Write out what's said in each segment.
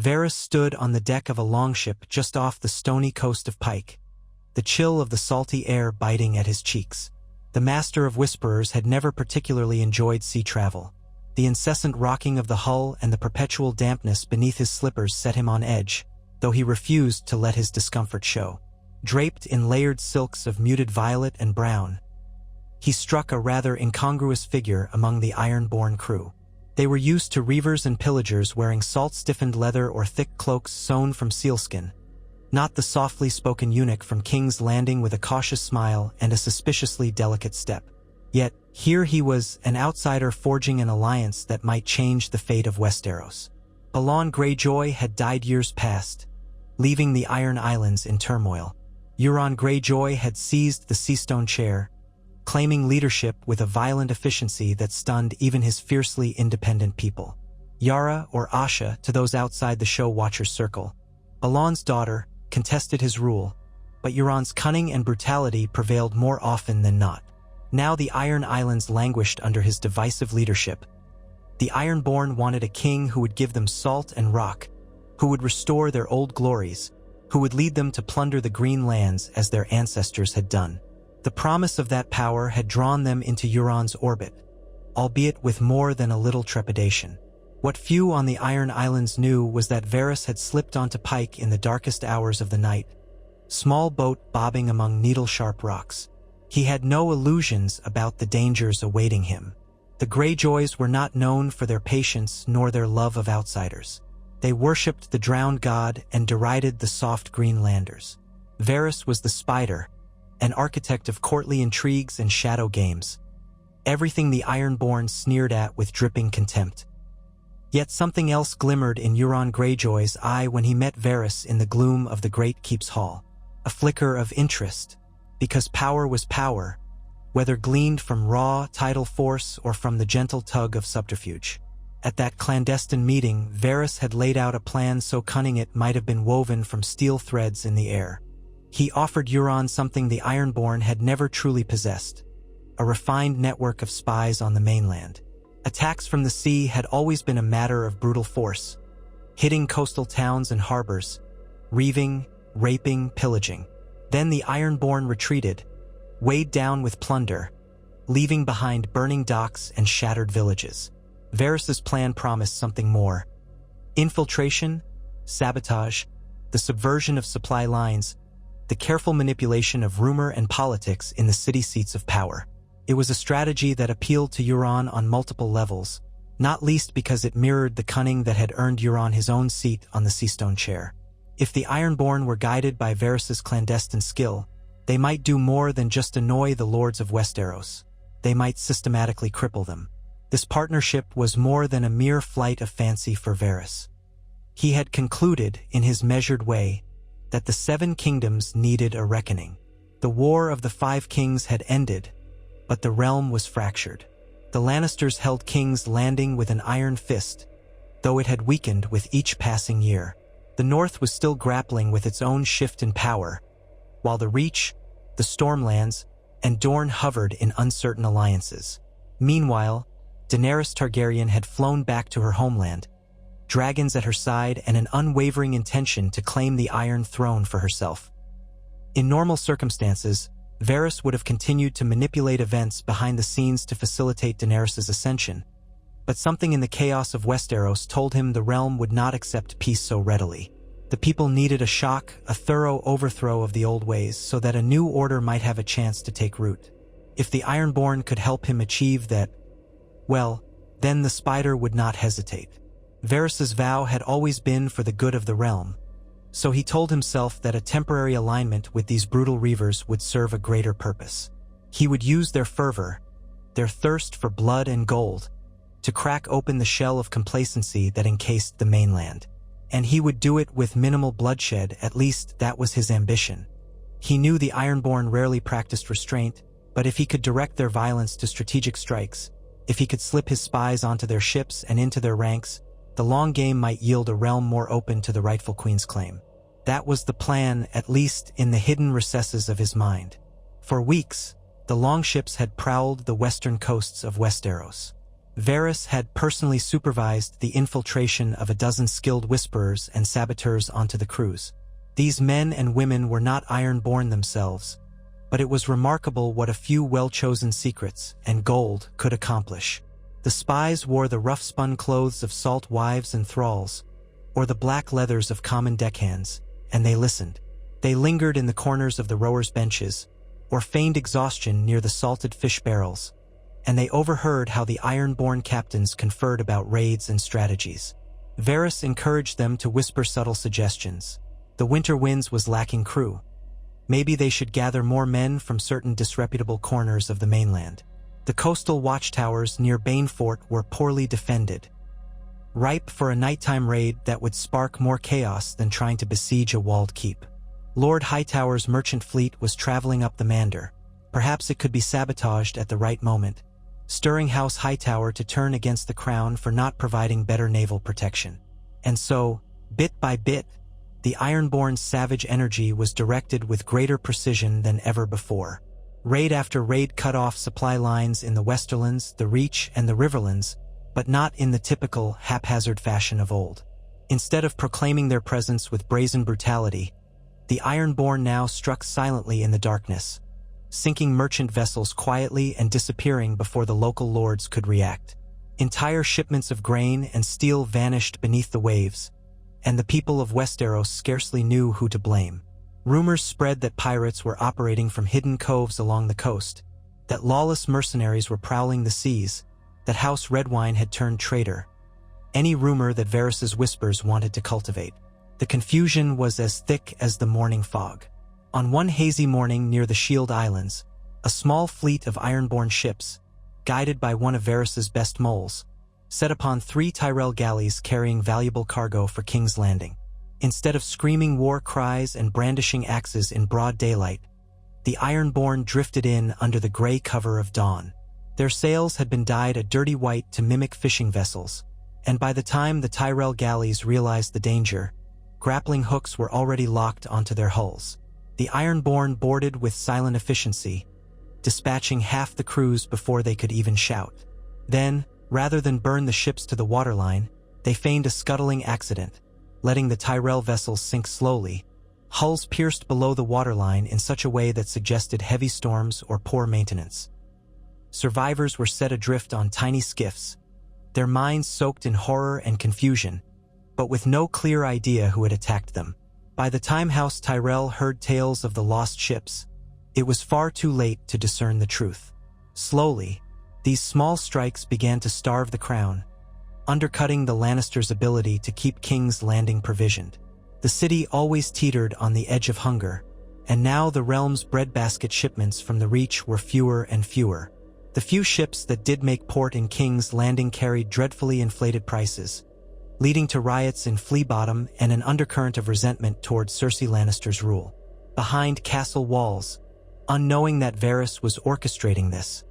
Varys stood on the deck of a longship just off the stony coast of Pike, the chill of the salty air biting at his cheeks. The Master of Whisperers had never particularly enjoyed sea travel. The incessant rocking of the hull and the perpetual dampness beneath his slippers set him on edge, though he refused to let his discomfort show. Draped in layered silks of muted violet and brown, he struck a rather incongruous figure among the Ironborn crew. They were used to reavers and pillagers wearing salt-stiffened leather or thick cloaks sewn from sealskin, not the softly spoken eunuch from King's Landing with a cautious smile and a suspiciously delicate step. Yet, here he was, an outsider forging an alliance that might change the fate of Westeros. Balon Greyjoy had died years past, leaving the Iron Islands in turmoil. Euron Greyjoy had seized the Seastone chair, claiming leadership with a violent efficiency that stunned even his fiercely independent people. Yara, or Asha to those outside the show watchers' circle, Balon's daughter, contested his rule, but Euron's cunning and brutality prevailed more often than not. Now the Iron Islands languished under his divisive leadership. The Ironborn wanted a king who would give them salt and rock, who would restore their old glories, who would lead them to plunder the Green Lands as their ancestors had done. The promise of that power had drawn them into Euron's orbit, albeit with more than a little trepidation. What few on the Iron Islands knew was that Varys had slipped onto Pike in the darkest hours of the night, small boat bobbing among needle-sharp rocks. He had no illusions about the dangers awaiting him. The Greyjoys were not known for their patience nor their love of outsiders. They worshipped the drowned god and derided the soft Greenlanders. Varys was the Spider, an architect of courtly intrigues and shadow games, everything the Ironborn sneered at with dripping contempt. Yet something else glimmered in Euron Greyjoy's eye when he met Varys in the gloom of the Great Keep's hall. A flicker of interest, because power was power, whether gleaned from raw tidal force or from the gentle tug of subterfuge. At that clandestine meeting, Varys had laid out a plan so cunning it might have been woven from steel threads in the air. He offered Euron something the Ironborn had never truly possessed: a refined network of spies on the mainland. Attacks from the sea had always been a matter of brutal force, hitting coastal towns and harbors, reaving, raping, pillaging. Then the Ironborn retreated, weighed down with plunder, leaving behind burning docks and shattered villages. Varys's plan promised something more: infiltration, sabotage, the subversion of supply lines, the careful manipulation of rumor and politics in the city seats of power. It was a strategy that appealed to Euron on multiple levels, not least because it mirrored the cunning that had earned Euron his own seat on the Seastone chair. If the Ironborn were guided by Varys's clandestine skill, they might do more than just annoy the lords of Westeros. They might systematically cripple them. This partnership was more than a mere flight of fancy for Varys. He had concluded, in his measured way, that the Seven Kingdoms needed a reckoning. The War of the Five Kings had ended, but the realm was fractured. The Lannisters held King's Landing with an iron fist, though it had weakened with each passing year. The North was still grappling with its own shift in power, while the Reach, the Stormlands, and Dorne hovered in uncertain alliances. Meanwhile, Daenerys Targaryen had flown back to her homeland, dragons at her side and an unwavering intention to claim the Iron Throne for herself. In normal circumstances, Varys would have continued to manipulate events behind the scenes to facilitate Daenerys' ascension, but something in the chaos of Westeros told him the realm would not accept peace so readily. The people needed a shock, a thorough overthrow of the old ways, so that a new order might have a chance to take root. If the Ironborn could help him achieve that, well, then the Spider would not hesitate. Varys's vow had always been for the good of the realm, so he told himself that a temporary alignment with these brutal reavers would serve a greater purpose. He would use their fervor, their thirst for blood and gold, to crack open the shell of complacency that encased the mainland. And he would do it with minimal bloodshed, at least that was his ambition. He knew the Ironborn rarely practiced restraint, but if he could direct their violence to strategic strikes, if he could slip his spies onto their ships and into their ranks, the long game might yield a realm more open to the rightful queen's claim. That was the plan, at least in the hidden recesses of his mind. For weeks, the longships had prowled the western coasts of Westeros. Varys had personally supervised the infiltration of a dozen skilled whisperers and saboteurs onto the crews. These men and women were not Ironborn themselves, but it was remarkable what a few well-chosen secrets and gold could accomplish. The spies wore the rough-spun clothes of salt wives and thralls, or the black leathers of common deckhands, and they listened. They lingered in the corners of the rowers' benches, or feigned exhaustion near the salted fish barrels, and they overheard how the Ironborn captains conferred about raids and strategies. Varys encouraged them to whisper subtle suggestions. The Winter Winds was lacking crew. Maybe they should gather more men from certain disreputable corners of the mainland. The coastal watchtowers near Banefort were poorly defended, ripe for a nighttime raid that would spark more chaos than trying to besiege a walled keep. Lord Hightower's merchant fleet was traveling up the Mander. Perhaps it could be sabotaged at the right moment, stirring House Hightower to turn against the crown for not providing better naval protection. And so, bit by bit, the Ironborn's savage energy was directed with greater precision than ever before. Raid after raid cut off supply lines in the Westerlands, the Reach, and the Riverlands, but not in the typical, haphazard fashion of old. Instead of proclaiming their presence with brazen brutality, the Ironborn now struck silently in the darkness, sinking merchant vessels quietly and disappearing before the local lords could react. Entire shipments of grain and steel vanished beneath the waves, and the people of Westeros scarcely knew who to blame. Rumors spread that pirates were operating from hidden coves along the coast, that lawless mercenaries were prowling the seas, that House Redwine had turned traitor. Any rumor that Varys's whispers wanted to cultivate. The confusion was as thick as the morning fog. On one hazy morning near the Shield Islands, a small fleet of Ironborn ships, guided by one of Varys's best moles, set upon 3 Tyrell galleys carrying valuable cargo for King's Landing. Instead of screaming war cries and brandishing axes in broad daylight, the Ironborn drifted in under the gray cover of dawn. Their sails had been dyed a dirty white to mimic fishing vessels, and by the time the Tyrell galleys realized the danger, grappling hooks were already locked onto their hulls. The Ironborn boarded with silent efficiency, dispatching half the crews before they could even shout. Then, rather than burn the ships to the waterline, they feigned a scuttling accident, letting the Tyrell vessels sink slowly, hulls pierced below the waterline in such a way that suggested heavy storms or poor maintenance. Survivors were set adrift on tiny skiffs, their minds soaked in horror and confusion, but with no clear idea who had attacked them. By the time House Tyrell heard tales of the lost ships, it was far too late to discern the truth. Slowly, these small strikes began to starve the crown, undercutting the Lannisters' ability to keep King's Landing provisioned. The city always teetered on the edge of hunger, and now the realm's breadbasket shipments from the Reach were fewer and fewer. The few ships that did make port in King's Landing carried dreadfully inflated prices, leading to riots in Flea Bottom and an undercurrent of resentment toward Cersei Lannister's rule. Behind castle walls, unknowing that Varys was orchestrating this,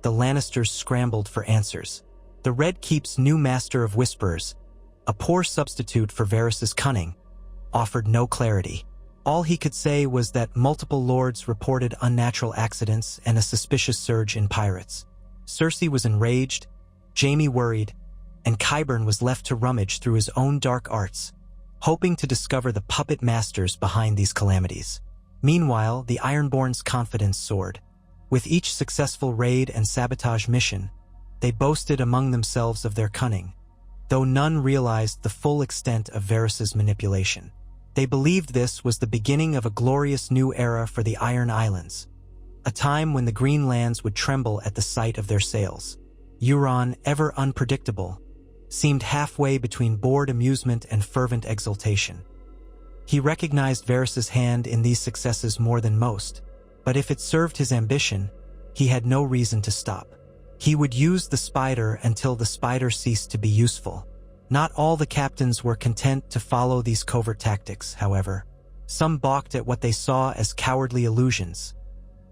the Lannisters scrambled for answers. The Red Keep's new master of whisperers, a poor substitute for Varys's cunning, offered no clarity. All he could say was that multiple lords reported unnatural accidents and a suspicious surge in pirates. Cersei was enraged, Jaime worried, and Qyburn was left to rummage through his own dark arts, hoping to discover the puppet masters behind these calamities. Meanwhile, the Ironborn's confidence soared. With each successful raid and sabotage mission, they boasted among themselves of their cunning, though none realized the full extent of Varys's manipulation. They believed this was the beginning of a glorious new era for the Iron Islands, a time when the Green Lands would tremble at the sight of their sails. Euron, ever unpredictable, seemed halfway between bored amusement and fervent exultation. He recognized Varys's hand in these successes more than most, but if it served his ambition, he had no reason to stop. He would use the spider until the spider ceased to be useful. Not all the captains were content to follow these covert tactics, however. Some balked at what they saw as cowardly illusions.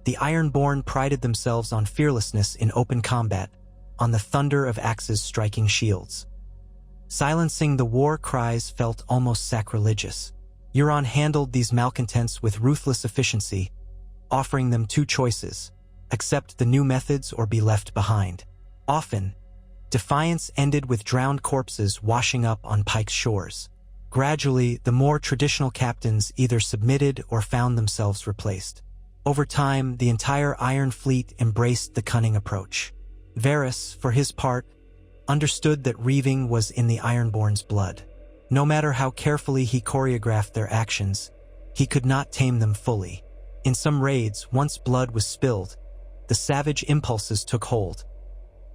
The Ironborn prided themselves on fearlessness in open combat, on the thunder of axes striking shields. Silencing the war cries felt almost sacrilegious. Euron handled these malcontents with ruthless efficiency, offering them 2 choices: accept the new methods or be left behind. Often, Defiance ended with drowned corpses washing up on Pike's shores. Gradually, the more traditional captains either submitted or found themselves replaced. Over time, the entire Iron Fleet embraced the cunning approach. Varys, for his part, understood that reaving was in the Ironborn's blood. No matter how carefully he choreographed their actions, he could not tame them fully. In some raids, once blood was spilled, the savage impulses took hold.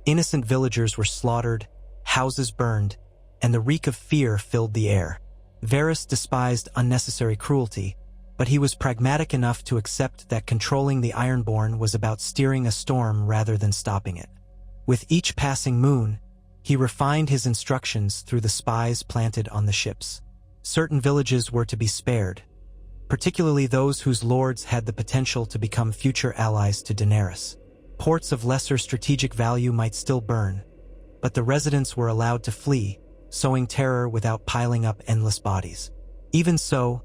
Innocent villagers were slaughtered, houses burned, and the reek of fear filled the air. Varys despised unnecessary cruelty, but he was pragmatic enough to accept that controlling the Ironborn was about steering a storm rather than stopping it. With each passing moon, he refined his instructions through the spies planted on the ships. Certain villages were to be spared, particularly those whose lords had the potential to become future allies to Daenerys. Ports of lesser strategic value might still burn, but the residents were allowed to flee, sowing terror without piling up endless bodies. Even so,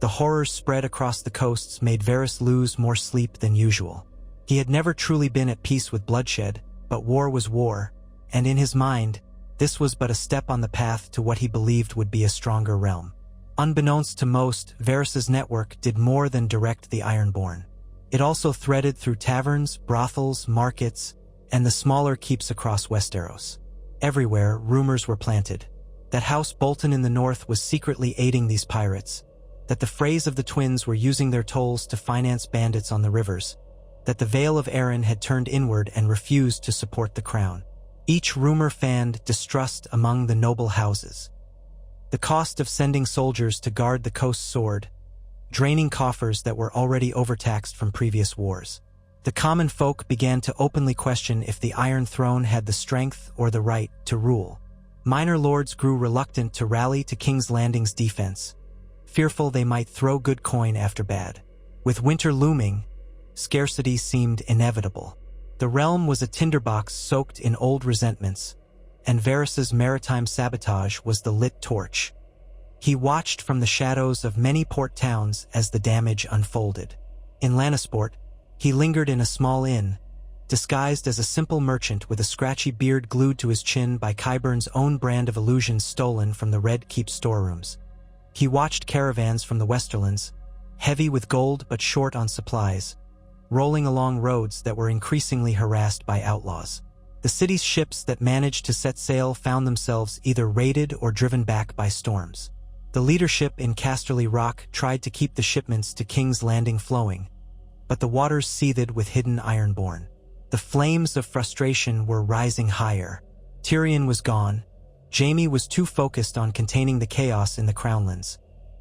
the horrors spread across the coasts made Varys lose more sleep than usual. He had never truly been at peace with bloodshed, but war was war, and in his mind, this was but a step on the path to what he believed would be a stronger realm. Unbeknownst to most, Varys's network did more than direct the Ironborn. It also threaded through taverns, brothels, markets, and the smaller keeps across Westeros. Everywhere, rumors were planted. That House Bolton in the north was secretly aiding these pirates, that the Freys of the twins were using their tolls to finance bandits on the rivers, that the Vale of Arryn had turned inward and refused to support the crown. Each rumor fanned distrust among the noble houses. The cost of sending soldiers to guard the coast soared, draining coffers that were already overtaxed from previous wars. The common folk began to openly question if the Iron Throne had the strength or the right to rule. Minor lords grew reluctant to rally to King's Landing's defense, fearful they might throw good coin after bad. With winter looming, scarcity seemed inevitable. The realm was a tinderbox soaked in old resentments, and Varys's maritime sabotage was the lit torch. He watched from the shadows of many port towns as the damage unfolded. In Lannisport, he lingered in a small inn, disguised as a simple merchant with a scratchy beard glued to his chin by Qyburn's own brand of illusions stolen from the Red Keep storerooms. He watched caravans from the Westerlands, heavy with gold but short on supplies, rolling along roads that were increasingly harassed by outlaws. The city's ships that managed to set sail found themselves either raided or driven back by storms. The leadership in Casterly Rock tried to keep the shipments to King's Landing flowing, but the waters seethed with hidden Ironborn. The flames of frustration were rising higher. Tyrion was gone, Jaime was too focused on containing the chaos in the Crownlands,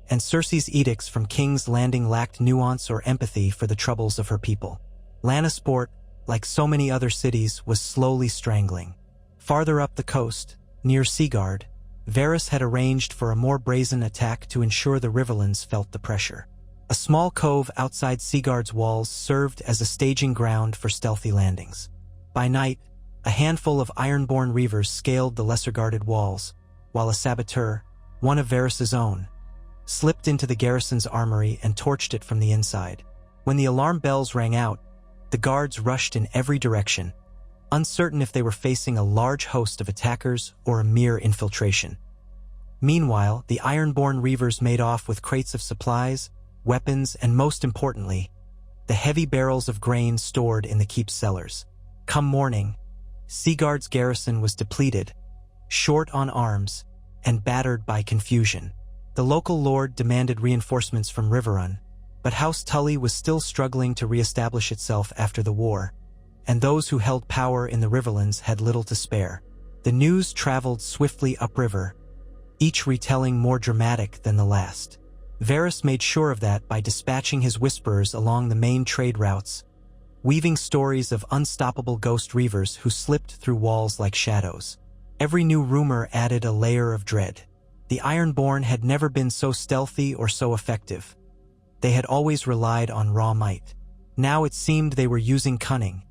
and Cersei's edicts from King's Landing lacked nuance or empathy for the troubles of her people. Lannisport, like so many other cities, was slowly strangling. Farther up the coast, near Seaguard, Varys had arranged for a more brazen attack to ensure the Riverlands felt the pressure. A small cove outside Seaguard's walls served as a staging ground for stealthy landings. By night, a handful of Ironborn reavers scaled the lesser-guarded walls, while a saboteur, one of Varys's own, slipped into the garrison's armory and torched it from the inside. When the alarm bells rang out, the guards rushed in every direction, uncertain if they were facing a large host of attackers or a mere infiltration. Meanwhile, the Ironborn reavers made off with crates of supplies, weapons, and most importantly, the heavy barrels of grain stored in the keep's cellars. Come morning, Seaguard's garrison was depleted, short on arms, and battered by confusion. The local lord demanded reinforcements from Riverrun, but House Tully was still struggling to re-establish itself after the war, and those who held power in the Riverlands had little to spare. The news traveled swiftly upriver, each retelling more dramatic than the last. Varys made sure of that by dispatching his whisperers along the main trade routes, weaving stories of unstoppable ghost reavers who slipped through walls like shadows. Every new rumor added a layer of dread. The Ironborn had never been so stealthy or so effective. They had always relied on raw might. Now it seemed they were using cunning,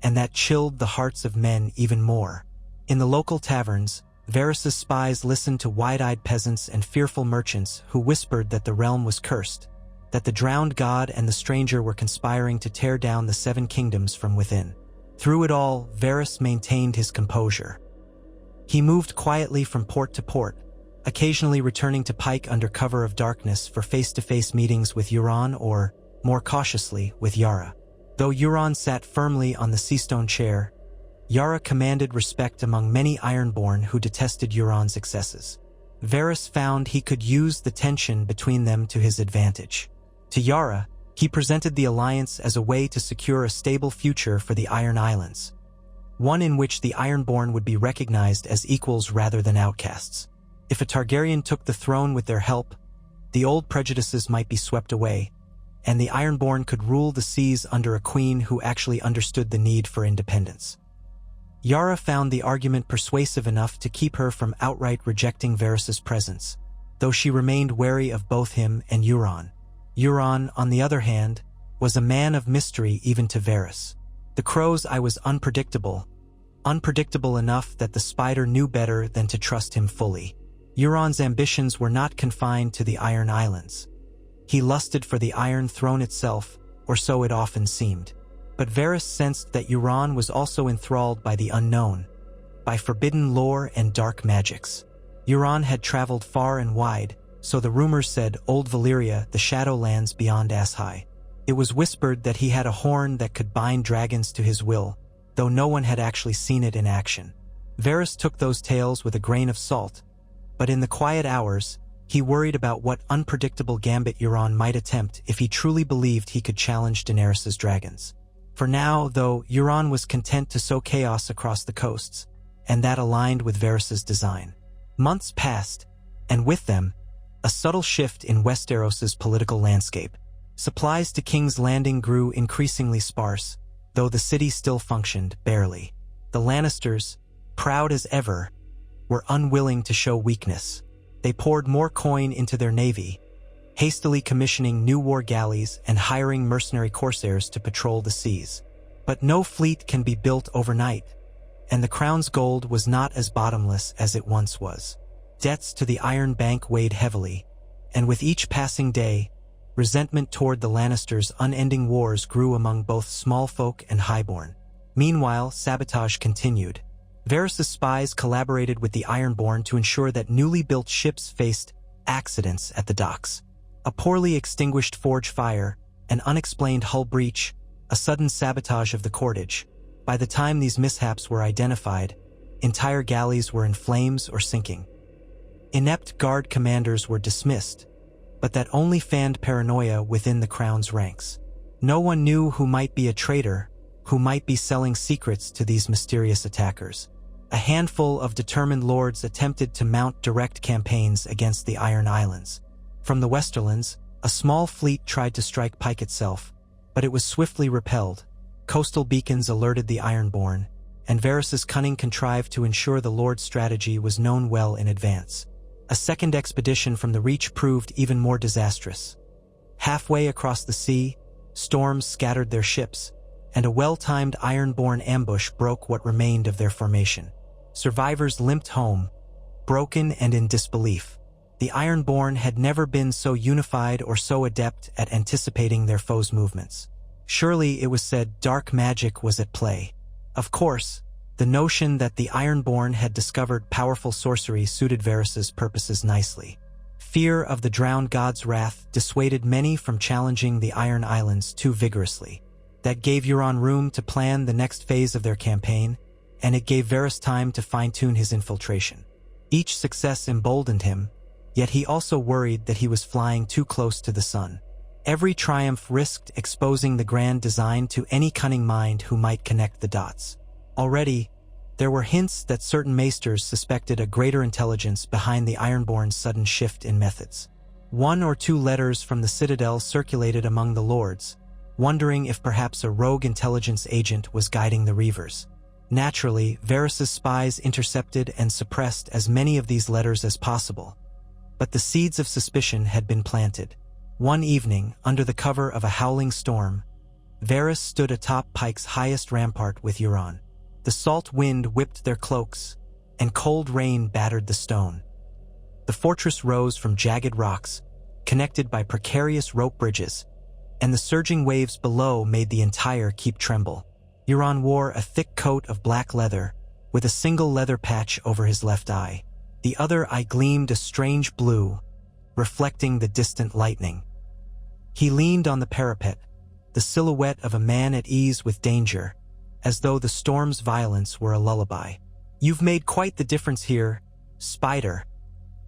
and that chilled the hearts of men even more. In the local taverns, Varys's spies listened to wide-eyed peasants and fearful merchants who whispered that the realm was cursed, that the drowned god and the stranger were conspiring to tear down the Seven Kingdoms from within. Through it all, Varys maintained his composure. He moved quietly from port to port, occasionally returning to Pike under cover of darkness for face-to-face meetings with Euron or, more cautiously, with Yara. Though Euron sat firmly on the seastone chair, Yara commanded respect among many Ironborn who detested Euron's excesses. Varys found he could use the tension between them to his advantage. To Yara, he presented the alliance as a way to secure a stable future for the Iron Islands, one in which the Ironborn would be recognized as equals rather than outcasts. If a Targaryen took the throne with their help, the old prejudices might be swept away, and the Ironborn could rule the seas under a queen who actually understood the need for independence. Yara found the argument persuasive enough to keep her from outright rejecting Varys's presence, though she remained wary of both him and Euron. Euron, on the other hand, was a man of mystery even to Varys. The Crow's eye was unpredictable enough that the spider knew better than to trust him fully. Euron's ambitions were not confined to the Iron Islands. He lusted for the Iron Throne itself, or so it often seemed. But Varys sensed that Euron was also enthralled by the unknown, by forbidden lore and dark magics. Euron had traveled far and wide, so the rumors said Old Valyria, the Shadowlands beyond Ass High. It was whispered that he had a horn that could bind dragons to his will, though no one had actually seen it in action. Varys took those tales with a grain of salt, but in the quiet hours, he worried about what unpredictable gambit Euron might attempt if he truly believed he could challenge Daenerys's dragons. For now, though, Euron was content to sow chaos across the coasts, and that aligned with Varys's design. Months passed, and with them, a subtle shift in Westeros's political landscape. Supplies to King's Landing grew increasingly sparse, though the city still functioned barely. The Lannisters, proud as ever, were unwilling to show weakness. They poured more coin into their navy, hastily commissioning new war galleys and hiring mercenary corsairs to patrol the seas. But no fleet can be built overnight, and the crown's gold was not as bottomless as it once was. Debts to the Iron Bank weighed heavily, and with each passing day, resentment toward the Lannisters' unending wars grew among both small folk and highborn. Meanwhile, sabotage continued. Varys' spies collaborated with the Ironborn to ensure that newly built ships faced accidents at the docks. A poorly extinguished forge fire, an unexplained hull breach, a sudden sabotage of the cordage. By the time these mishaps were identified, entire galleys were in flames or sinking. Inept guard commanders were dismissed, but that only fanned paranoia within the crown's ranks. No one knew who might be a traitor, who might be selling secrets to these mysterious attackers. A handful of determined lords attempted to mount direct campaigns against the Iron Islands. From the Westerlands, a small fleet tried to strike Pike itself, but it was swiftly repelled. Coastal beacons alerted the Ironborn, and Varys's cunning contrived to ensure the Lord's strategy was known well in advance. A second expedition from the Reach proved even more disastrous. Halfway across the sea, storms scattered their ships, and a well-timed Ironborn ambush broke what remained of their formation. Survivors limped home, broken and in disbelief. The Ironborn had never been so unified or so adept at anticipating their foes' movements. Surely, it was said, dark magic was at play. Of course, the notion that the Ironborn had discovered powerful sorcery suited Varys's purposes nicely. Fear of the drowned god's wrath dissuaded many from challenging the Iron Islands too vigorously. That gave Euron room to plan the next phase of their campaign, and it gave Varys time to fine-tune his infiltration. Each success emboldened him, yet he also worried that he was flying too close to the sun. Every triumph risked exposing the grand design to any cunning mind who might connect the dots. Already, there were hints that certain maesters suspected a greater intelligence behind the Ironborn's sudden shift in methods. 1 or 2 letters from the Citadel circulated among the lords, wondering if perhaps a rogue intelligence agent was guiding the Reavers. Naturally, Varys's spies intercepted and suppressed as many of these letters as possible, but the seeds of suspicion had been planted. One evening, under the cover of a howling storm, Varys stood atop Pike's highest rampart with Euron. The salt wind whipped their cloaks, and cold rain battered the stone. The fortress rose from jagged rocks, connected by precarious rope bridges, and the surging waves below made the entire keep tremble. Euron wore a thick coat of black leather, with a single leather patch over his left eye. The other eye gleamed a strange blue, reflecting the distant lightning. He leaned on the parapet, the silhouette of a man at ease with danger, as though the storm's violence were a lullaby. "You've made quite the difference here, Spider,"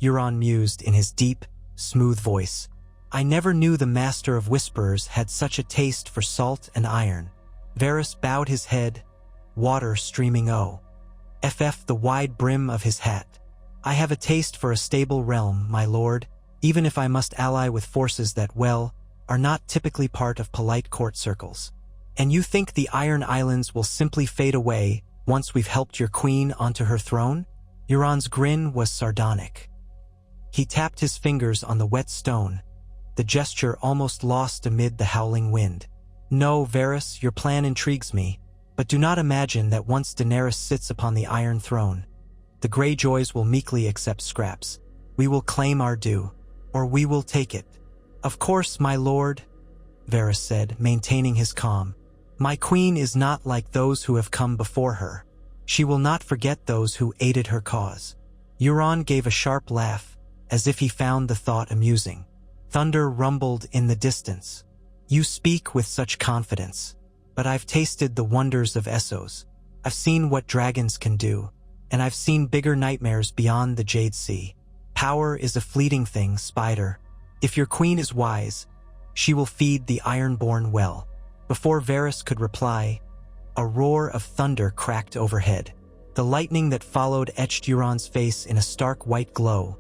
Euron mused in his deep, smooth voice. "I never knew the Master of Whisperers had such a taste for salt and iron." Varys bowed his head, water streaming the wide brim of his hat. "I have a taste for a stable realm, my lord, even if I must ally with forces that, well, are not typically part of polite court circles. And you think the Iron Islands will simply fade away once we've helped your queen onto her throne?" Euron's grin was sardonic. He tapped his fingers on the wet stone, the gesture almost lost amid the howling wind. "No, Varys, your plan intrigues me, but do not imagine that once Daenerys sits upon the Iron Throne, the Greyjoys will meekly accept scraps. We will claim our due, or we will take it." "Of course, my lord," Varys said, maintaining his calm. "My queen is not like those who have come before her. She will not forget those who aided her cause." Euron gave a sharp laugh, as if he found the thought amusing. Thunder rumbled in the distance. "You speak with such confidence, but I've tasted the wonders of Essos. I've seen what dragons can do, and I've seen bigger nightmares beyond the Jade Sea. Power is a fleeting thing, Spider. If your queen is wise, she will feed the Ironborn well." Before Varys could reply, a roar of thunder cracked overhead. The lightning that followed etched Euron's face in a stark white glow.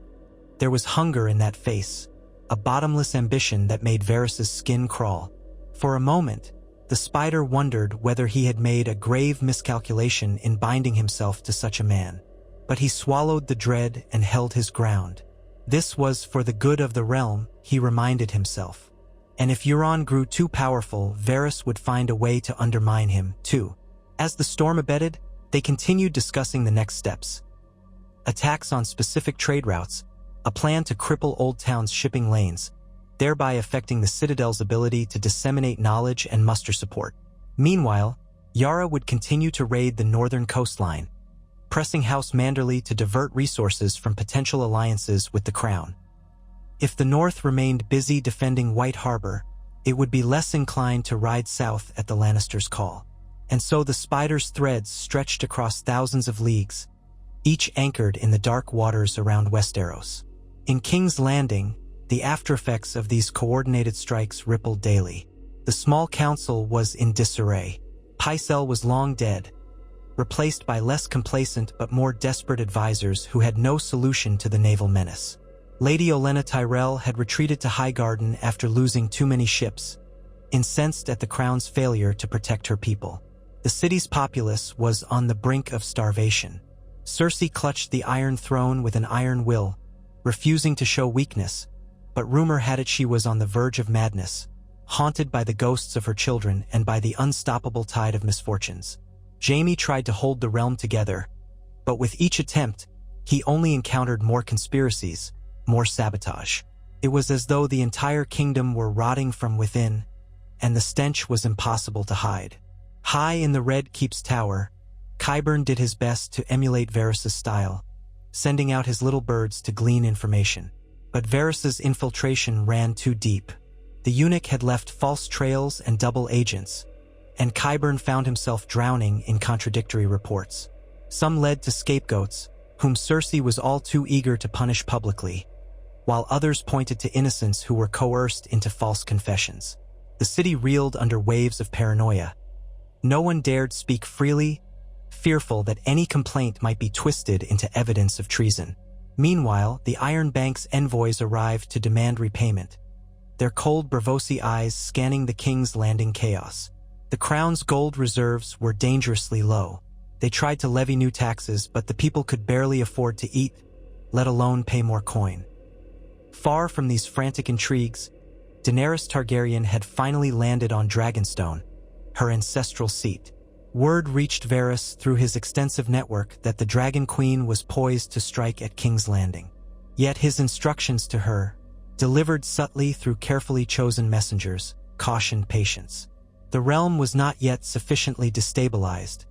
There was hunger in that face, a bottomless ambition that made Varys's skin crawl. For a moment, the Spider wondered whether he had made a grave miscalculation in binding himself to such a man. But he swallowed the dread and held his ground. This was for the good of the realm, he reminded himself. And if Euron grew too powerful, Varys would find a way to undermine him, too. As the storm abated, they continued discussing the next steps. Attacks on specific trade routes, a plan to cripple Old Town's shipping lanes, thereby affecting the Citadel's ability to disseminate knowledge and muster support. Meanwhile, Yara would continue to raid the northern coastline, pressing House Manderley to divert resources from potential alliances with the Crown. If the North remained busy defending White Harbor, it would be less inclined to ride south at the Lannisters' call. And so the Spider's threads stretched across thousands of leagues, each anchored in the dark waters around Westeros. In King's Landing, the aftereffects of these coordinated strikes rippled daily. The small council was in disarray. Pycelle was long dead, replaced by less complacent but more desperate advisors who had no solution to the naval menace. Lady Olenna Tyrell had retreated to Highgarden after losing too many ships, incensed at the Crown's failure to protect her people. The city's populace was on the brink of starvation. Cersei clutched the Iron Throne with an iron will, refusing to show weakness, but rumor had it she was on the verge of madness, haunted by the ghosts of her children and by the unstoppable tide of misfortunes. Jaime tried to hold the realm together, but with each attempt, he only encountered more conspiracies, more sabotage. It was as though the entire kingdom were rotting from within, and the stench was impossible to hide. High in the Red Keep's tower, Qyburn did his best to emulate Varys' style, sending out his little birds to glean information. But Varys' infiltration ran too deep. The eunuch had left false trails and double agents, and Qyburn found himself drowning in contradictory reports. Some led to scapegoats, whom Cersei was all too eager to punish publicly, while others pointed to innocents who were coerced into false confessions. The city reeled under waves of paranoia. No one dared speak freely, fearful that any complaint might be twisted into evidence of treason. Meanwhile, the Iron Bank's envoys arrived to demand repayment, their cold Braavosi eyes scanning the King's Landing chaos. The Crown's gold reserves were dangerously low. They tried to levy new taxes, but the people could barely afford to eat, let alone pay more coin. Far from these frantic intrigues, Daenerys Targaryen had finally landed on Dragonstone, her ancestral seat. Word reached Varys through his extensive network that the Dragon Queen was poised to strike at King's Landing. Yet his instructions to her, delivered subtly through carefully chosen messengers, cautioned patience. The realm was not yet sufficiently destabilized,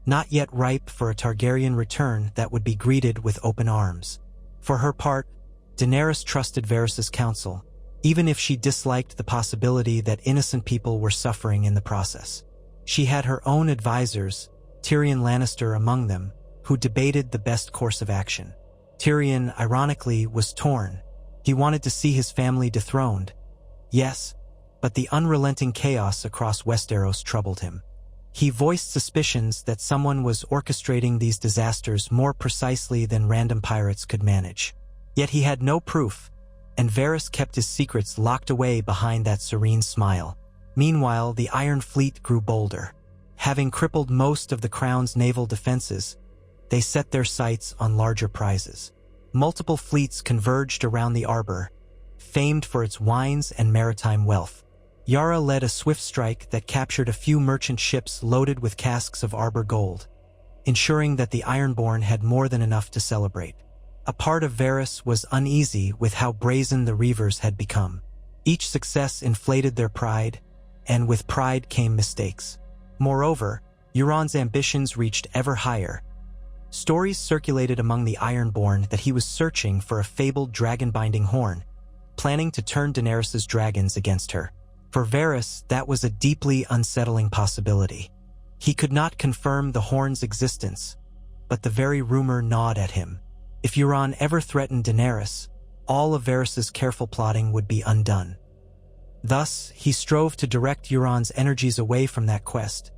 not yet ripe for a Targaryen return that would be greeted with open arms. For her part, Daenerys trusted Varys' counsel, even if she disliked the possibility that innocent people were suffering in the process. She had her own advisors, Tyrion Lannister among them, who debated the best course of action. Tyrion, ironically, was torn. He wanted to see his family dethroned. Yes, but the unrelenting chaos across Westeros troubled him. He voiced suspicions that someone was orchestrating these disasters more precisely than random pirates could manage. Yet he had no proof, and Varys kept his secrets locked away behind that serene smile. Meanwhile, the Iron Fleet grew bolder. Having crippled most of the Crown's naval defenses, they set their sights on larger prizes. Multiple fleets converged around the Arbor, famed for its wines and maritime wealth. Yara led a swift strike that captured a few merchant ships loaded with casks of Arbor gold, ensuring that the Ironborn had more than enough to celebrate. A part of Varys was uneasy with how brazen the Reavers had become. Each success inflated their pride, and with pride came mistakes. Moreover, Euron's ambitions reached ever higher. Stories circulated among the Ironborn that he was searching for a fabled dragon-binding horn, planning to turn Daenerys' dragons against her. For Varys, that was a deeply unsettling possibility. He could not confirm the horn's existence, but the very rumor gnawed at him. If Euron ever threatened Daenerys, all of Varys' careful plotting would be undone. Thus, he strove to direct Euron's energies away from that quest,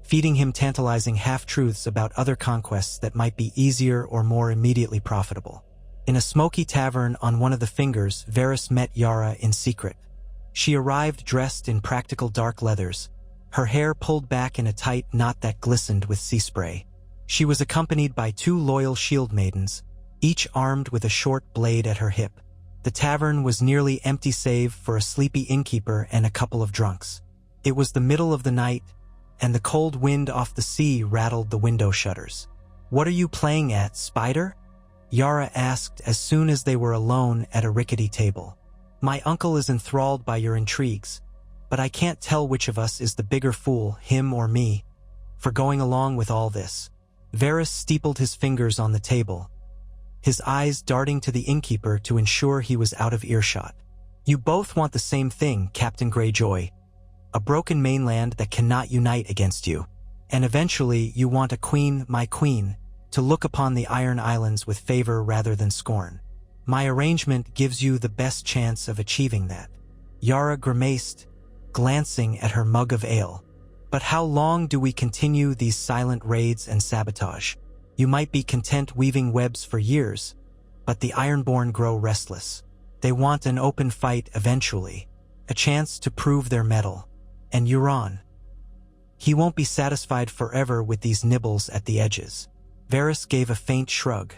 feeding him tantalizing half-truths about other conquests that might be easier or more immediately profitable. In a smoky tavern on one of the fingers, Varys met Yara in secret. She arrived dressed in practical dark leathers, her hair pulled back in a tight knot that glistened with sea spray. She was accompanied by 2 loyal shield maidens, each armed with a short blade at her hip. The tavern was nearly empty save for a sleepy innkeeper and a couple of drunks. It was the middle of the night, and the cold wind off the sea rattled the window shutters. "What are you playing at, Spider?" Yara asked as soon as they were alone at a rickety table. "My uncle is enthralled by your intrigues, but I can't tell which of us is the bigger fool, him or me, for going along with all this." Varys steepled his fingers on the table, his eyes darting to the innkeeper to ensure he was out of earshot. "You both want the same thing, Captain Greyjoy, a broken mainland that cannot unite against you. And eventually you want a queen, my queen, to look upon the Iron Islands with favor rather than scorn. My arrangement gives you the best chance of achieving that." Yara grimaced, glancing at her mug of ale. "But how long do we continue these silent raids and sabotage? You might be content weaving webs for years, but the Ironborn grow restless. They want an open fight eventually, a chance to prove their mettle. And Euron, he won't be satisfied forever with these nibbles at the edges." Varys gave a faint shrug.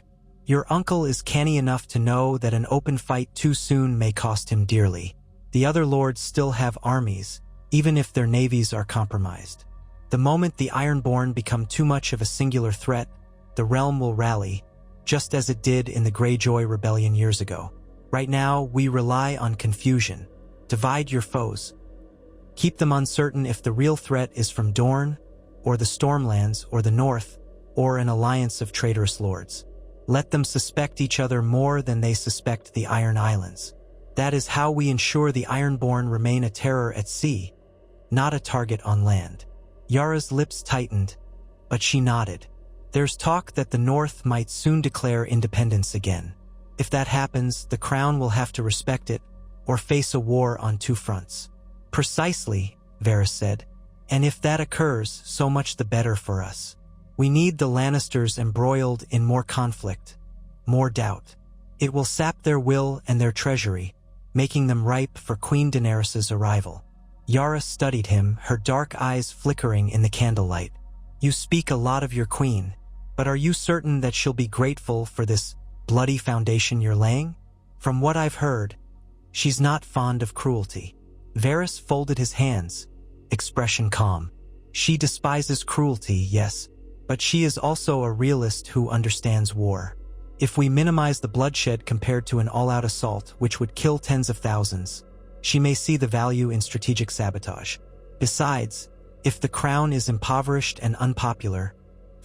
"Your uncle is canny enough to know that an open fight too soon may cost him dearly. The other lords still have armies, even if their navies are compromised. The moment the Ironborn become too much of a singular threat, the realm will rally, just as it did in the Greyjoy rebellion years ago. Right now, we rely on confusion. Divide your foes. Keep them uncertain if the real threat is from Dorne, or the Stormlands, or the North, or an alliance of traitorous lords. Let them suspect each other more than they suspect the Iron Islands. That is how we ensure the Ironborn remain a terror at sea, not a target on land." Yara's lips tightened, but she nodded. "There's talk that the North might soon declare independence again. If that happens, the Crown will have to respect it, or face a war on 2 fronts. "Precisely," Varys said. "And if that occurs, so much the better for us. We need the Lannisters embroiled in more conflict, more doubt. It will sap their will and their treasury, making them ripe for Queen Daenerys' arrival." Yara studied him, her dark eyes flickering in the candlelight. "You speak a lot of your queen, but are you certain that she'll be grateful for this bloody foundation you're laying? From what I've heard, she's not fond of cruelty." Varys folded his hands, expression calm. "She despises cruelty, yes, but she is also a realist who understands war. If we minimize the bloodshed compared to an all-out assault which would kill tens of thousands, she may see the value in strategic sabotage. Besides, if the Crown is impoverished and unpopular,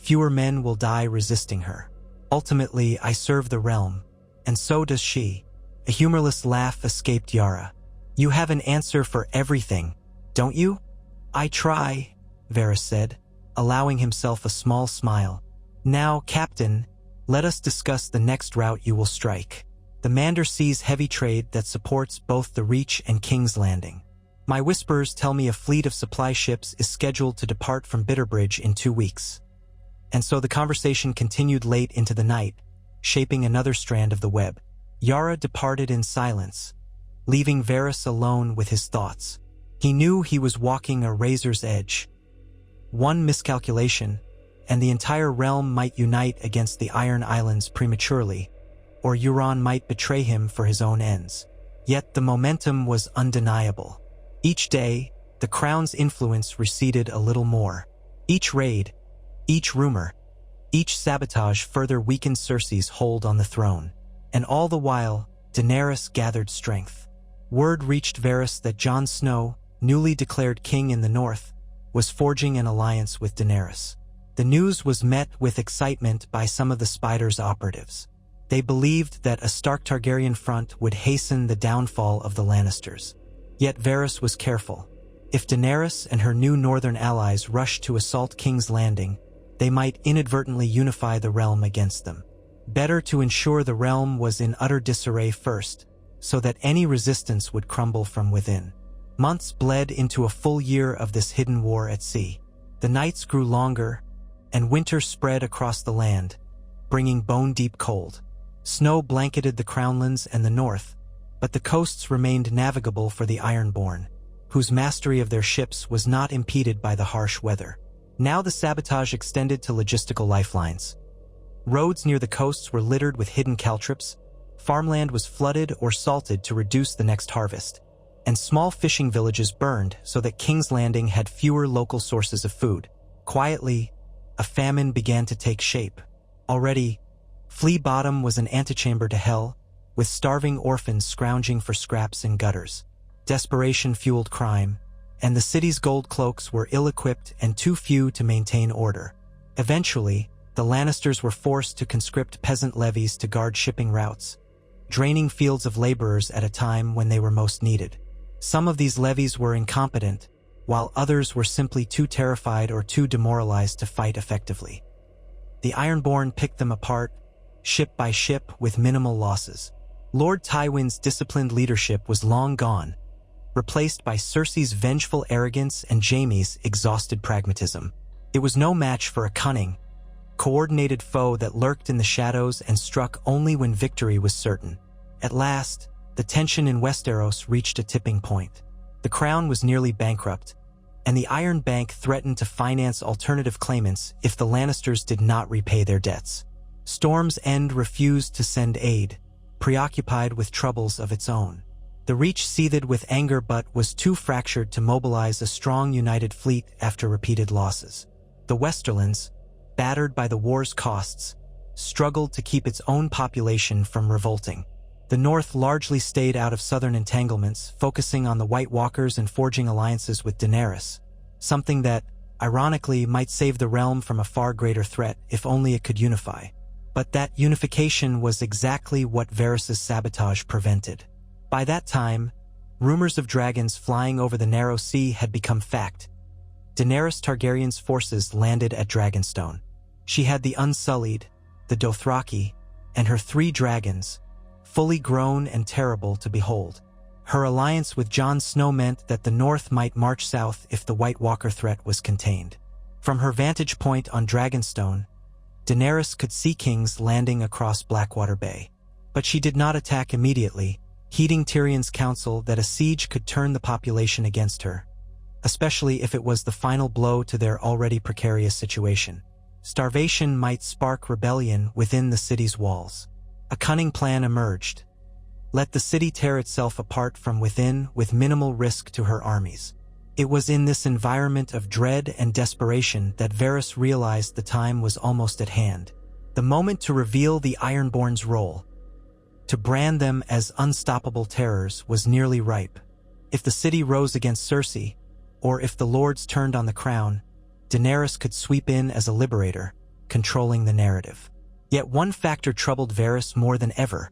fewer men will die resisting her. Ultimately, I serve the realm, and so does she. A humorless laugh escaped Yara. You have an answer for everything, don't you? I try, Varys said, allowing himself a small smile. Now, Captain, let us discuss the next route you will strike. The Mander sees heavy trade that supports both the Reach and King's Landing. My whispers tell me a fleet of supply ships is scheduled to depart from Bitterbridge in 2 weeks. And so the conversation continued late into the night, shaping another strand of the web. Yara departed in silence, leaving Varys alone with his thoughts. He knew he was walking a razor's edge. One miscalculation, and the entire realm might unite against the Iron Islands prematurely, or Euron might betray him for his own ends. Yet the momentum was undeniable. Each day, the crown's influence receded a little more. Each raid, each rumor, each sabotage further weakened Cersei's hold on the throne. And all the while, Daenerys gathered strength. Word reached Varys that Jon Snow, newly declared king in the north, was forging an alliance with Daenerys. The news was met with excitement by some of the Spider's operatives. They believed that a Stark Targaryen front would hasten the downfall of the Lannisters. Yet Varys was careful. If Daenerys and her new northern allies rushed to assault King's Landing, they might inadvertently unify the realm against them. Better to ensure the realm was in utter disarray first, so that any resistance would crumble from within. Months bled into a full year of this hidden war at sea. The nights grew longer, and winter spread across the land, bringing bone-deep cold. Snow blanketed the Crownlands and the north, but the coasts remained navigable for the Ironborn, whose mastery of their ships was not impeded by the harsh weather. Now the sabotage extended to logistical lifelines. Roads near the coasts were littered with hidden caltrops, farmland was flooded or salted to reduce the next harvest, and small fishing villages burned so that King's Landing had fewer local sources of food. Quietly, a famine began to take shape. Already, Flea Bottom was an antechamber to hell, with starving orphans scrounging for scraps in gutters. Desperation fueled crime, and the city's gold cloaks were ill-equipped and too few to maintain order. Eventually, the Lannisters were forced to conscript peasant levies to guard shipping routes, draining fields of laborers at a time when they were most needed. Some of these levies were incompetent, while others were simply too terrified or too demoralized to fight effectively. The Ironborn picked them apart, ship by ship, with minimal losses. Lord Tywin's disciplined leadership was long gone, replaced by Cersei's vengeful arrogance and Jaime's exhausted pragmatism. It was no match for a cunning, coordinated foe that lurked in the shadows and struck only when victory was certain. At last, the tension in Westeros reached a tipping point. The crown was nearly bankrupt, and the Iron Bank threatened to finance alternative claimants if the Lannisters did not repay their debts. Storm's End refused to send aid, preoccupied with troubles of its own. The Reach seethed with anger but was too fractured to mobilize a strong united fleet after repeated losses. The Westerlands, battered by the war's costs, struggled to keep its own population from revolting. The North largely stayed out of southern entanglements, focusing on the White Walkers and forging alliances with Daenerys, something that, ironically, might save the realm from a far greater threat if only it could unify. But that unification was exactly what Varys' sabotage prevented. By that time, rumors of dragons flying over the narrow sea had become fact. Daenerys Targaryen's forces landed at Dragonstone. She had the Unsullied, the Dothraki, and her 3 dragons, fully grown and terrible to behold. Her alliance with Jon Snow meant that the North might march south if the White Walker threat was contained. From her vantage point on Dragonstone, Daenerys could see King's Landing across Blackwater Bay. But she did not attack immediately, heeding Tyrion's counsel that a siege could turn the population against her, especially if it was the final blow to their already precarious situation. Starvation might spark rebellion within the city's walls. A cunning plan emerged. Let the city tear itself apart from within with minimal risk to her armies. It was in this environment of dread and desperation that Varys realized the time was almost at hand. The moment to reveal the Ironborn's role, to brand them as unstoppable terrors, was nearly ripe. If the city rose against Cersei, or if the lords turned on the crown, Daenerys could sweep in as a liberator, controlling the narrative. Yet one factor troubled Varys more than ever: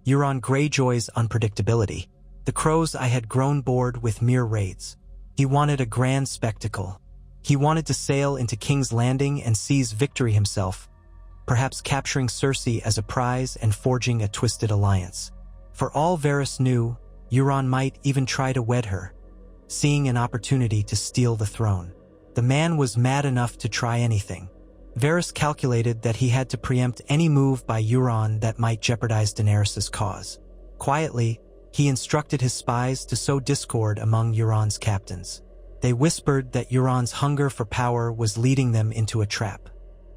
Euron Greyjoy's unpredictability. The Crows I had grown bored with mere raids. He wanted a grand spectacle. He wanted to sail into King's Landing and seize victory himself, perhaps capturing Cersei as a prize and forging a twisted alliance. For all Varys knew, Euron might even try to wed her, seeing an opportunity to steal the throne. The man was mad enough to try anything. Varys calculated that he had to preempt any move by Euron that might jeopardize Daenerys' cause. Quietly, he instructed his spies to sow discord among Euron's captains. They whispered that Euron's hunger for power was leading them into a trap.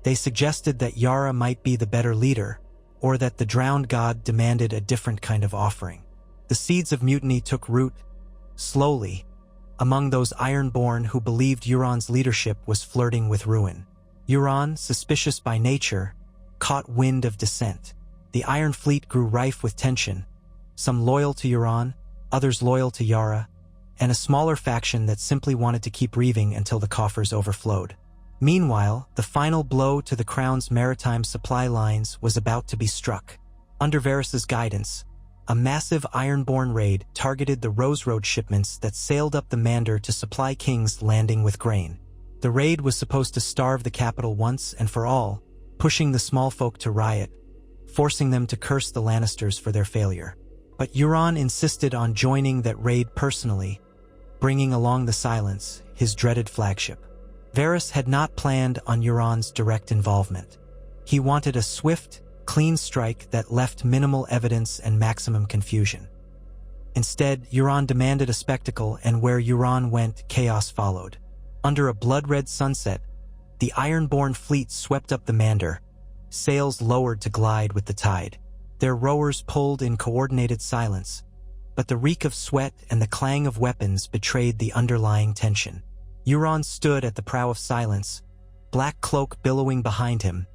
They suggested that Yara might be the better leader, or that the drowned god demanded a different kind of offering. The seeds of mutiny took root, slowly, among those Ironborn who believed Euron's leadership was flirting with ruin. Euron, suspicious by nature, caught wind of dissent. The Iron Fleet grew rife with tension, some loyal to Euron, others loyal to Yara, and a smaller faction that simply wanted to keep reaving until the coffers overflowed. Meanwhile, the final blow to the Crown's maritime supply lines was about to be struck. Under Varys' guidance, a massive Ironborn raid targeted the Rose Road shipments that sailed up the Mander to supply King's Landing with grain. The raid was supposed to starve the capital once and for all, pushing the small folk to riot, forcing them to curse the Lannisters for their failure. But Euron insisted on joining that raid personally, bringing along the Silence, his dreaded flagship. Varys had not planned on Euron's direct involvement. He wanted a swift, clean strike that left minimal evidence and maximum confusion. Instead, Euron demanded a spectacle, and where Euron went, chaos followed. Under a blood-red sunset, the Ironborn fleet swept up the Mander, sails lowered to glide with the tide. Their rowers pulled in coordinated silence, but the reek of sweat and the clang of weapons betrayed the underlying tension. Euron stood at the prow of Silence, black cloak billowing behind him,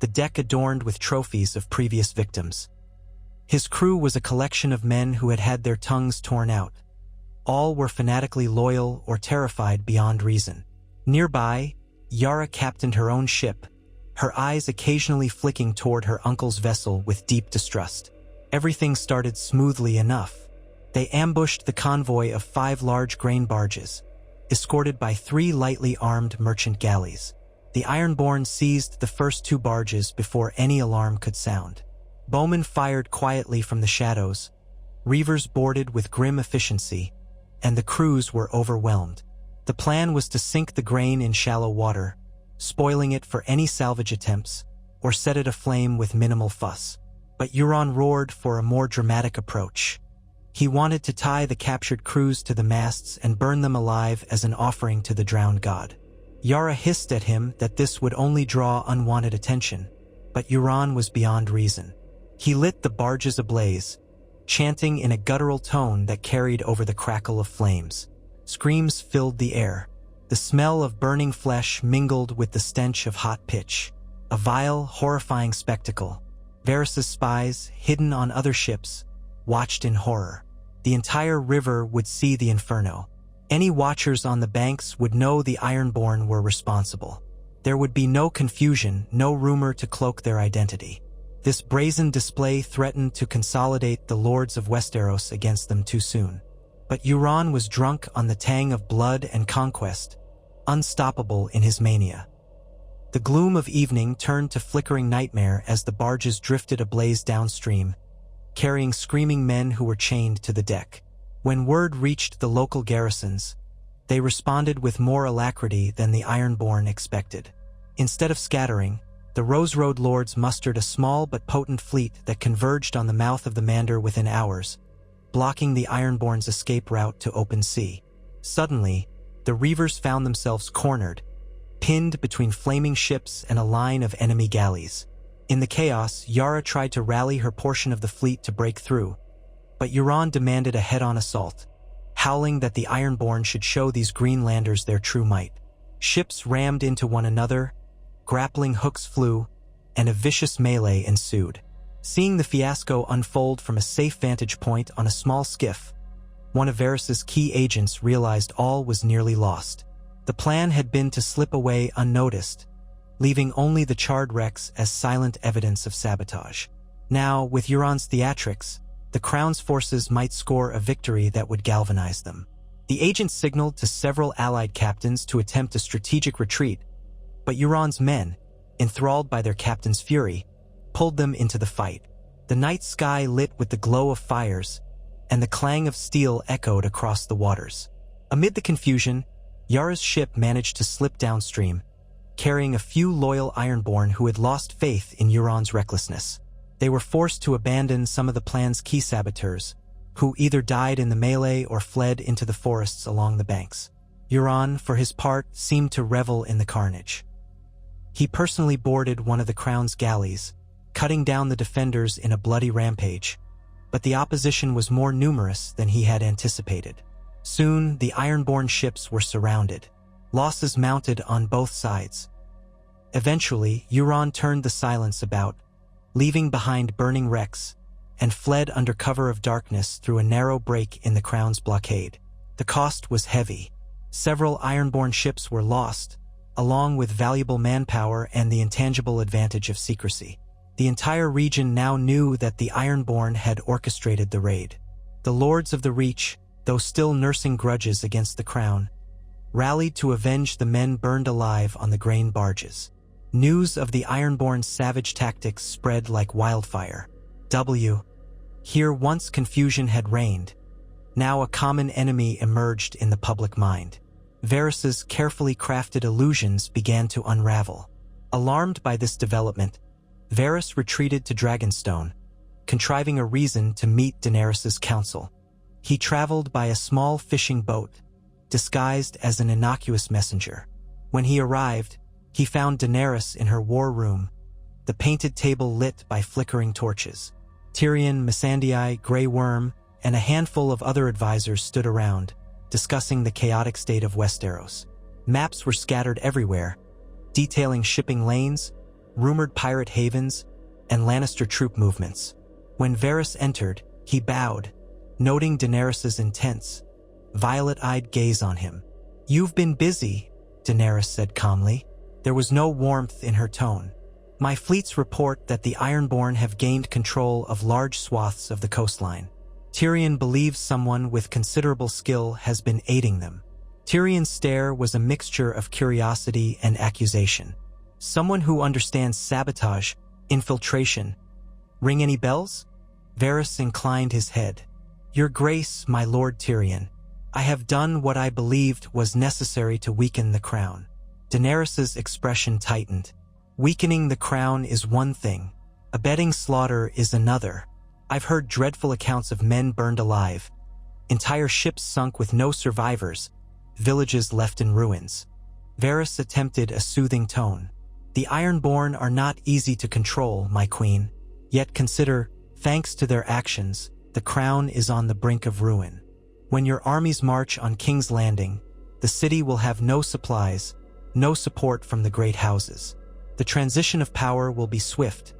the deck adorned with trophies of previous victims. His crew was a collection of men who had had their tongues torn out. All were fanatically loyal or terrified beyond reason. Nearby, Yara captained her own ship, her eyes occasionally flicking toward her uncle's vessel with deep distrust. Everything started smoothly enough. They ambushed the convoy of 5 large grain barges, escorted by 3 lightly armed merchant galleys. The Ironborn seized the first 2 barges before any alarm could sound. Bowmen fired quietly from the shadows, reavers boarded with grim efficiency, and the crews were overwhelmed. The plan was to sink the grain in shallow water, spoiling it for any salvage attempts, or set it aflame with minimal fuss. But Euron roared for a more dramatic approach. He wanted to tie the captured crews to the masts and burn them alive as an offering to the drowned god. Yara hissed at him that this would only draw unwanted attention, but Euron was beyond reason. He lit the barges ablaze, chanting in a guttural tone that carried over the crackle of flames. Screams filled the air. The smell of burning flesh mingled with the stench of hot pitch. A vile, horrifying spectacle. Varys' spies, hidden on other ships, watched in horror. The entire river would see the inferno. Any watchers on the banks would know the Ironborn were responsible. There would be no confusion, no rumor to cloak their identity. This brazen display threatened to consolidate the lords of Westeros against them too soon. But Euron was drunk on the tang of blood and conquest, unstoppable in his mania. The gloom of evening turned to flickering nightmare as the barges drifted ablaze downstream, carrying screaming men who were chained to the deck. When word reached the local garrisons, they responded with more alacrity than the Ironborn expected. Instead of scattering, the Rose Road lords mustered a small but potent fleet that converged on the mouth of the Mander within hours, blocking the Ironborn's escape route to open sea. Suddenly, the reavers found themselves cornered, pinned between flaming ships and a line of enemy galleys. In the chaos, Yara tried to rally her portion of the fleet to break through, but Euron demanded a head-on assault, howling that the Ironborn should show these Greenlanders their true might. Ships rammed into one another, grappling hooks flew, and a vicious melee ensued. Seeing the fiasco unfold from a safe vantage point on a small skiff, one of Varys' key agents realized all was nearly lost. The plan had been to slip away unnoticed, leaving only the charred wrecks as silent evidence of sabotage. Now, with Euron's theatrics, the Crown's forces might score a victory that would galvanize them. The agent signaled to several allied captains to attempt a strategic retreat, but Euron's men, enthralled by their captain's fury, pulled them into the fight. The night sky lit with the glow of fires, and the clang of steel echoed across the waters. Amid the confusion, Yara's ship managed to slip downstream, carrying a few loyal Ironborn who had lost faith in Euron's recklessness. They were forced to abandon some of the plan's key saboteurs, who either died in the melee or fled into the forests along the banks. Euron, for his part, seemed to revel in the carnage. He personally boarded one of the Crown's galleys, cutting down the defenders in a bloody rampage, but the opposition was more numerous than he had anticipated. Soon, the Ironborn ships were surrounded. Losses mounted on both sides. Eventually, Euron turned the silence about, leaving behind burning wrecks, and fled under cover of darkness through a narrow break in the Crown's blockade. The cost was heavy. Several Ironborn ships were lost, along with valuable manpower and the intangible advantage of secrecy. The entire region now knew that the Ironborn had orchestrated the raid. The Lords of the Reach, though still nursing grudges against the Crown, rallied to avenge the men burned alive on the grain barges. News of the Ironborn's savage tactics spread like wildfire. Here once confusion had reigned. Now a common enemy emerged in the public mind. Varys's carefully crafted illusions began to unravel. Alarmed by this development, Varys retreated to Dragonstone, contriving a reason to meet Daenerys's council. He traveled by a small fishing boat, disguised as an innocuous messenger. When he arrived, he found Daenerys in her war room, the painted table lit by flickering torches. Tyrion, Missandei, Grey Worm, and a handful of other advisors stood around, discussing the chaotic state of Westeros. Maps were scattered everywhere, detailing shipping lanes, rumored pirate havens, and Lannister troop movements. When Varys entered, he bowed, noting Daenerys's intense, violet-eyed gaze on him. "You've been busy," Daenerys said calmly. There was no warmth in her tone. "My fleets report that the Ironborn have gained control of large swaths of the coastline. Tyrion believes someone with considerable skill has been aiding them." Tyrion's stare was a mixture of curiosity and accusation. "Someone who understands sabotage, infiltration. Ring any bells?" Varys inclined his head. "Your Grace, my Lord Tyrion, I have done what I believed was necessary to weaken the Crown." Daenerys's expression tightened. "Weakening the Crown is one thing. Abetting slaughter is another. I've heard dreadful accounts of men burned alive, entire ships sunk with no survivors, villages left in ruins." Varys attempted a soothing tone. "The Ironborn are not easy to control, my queen. Yet consider, thanks to their actions, the Crown is on the brink of ruin. When your armies march on King's Landing, the city will have no supplies, no support from the great houses. The transition of power will be swift,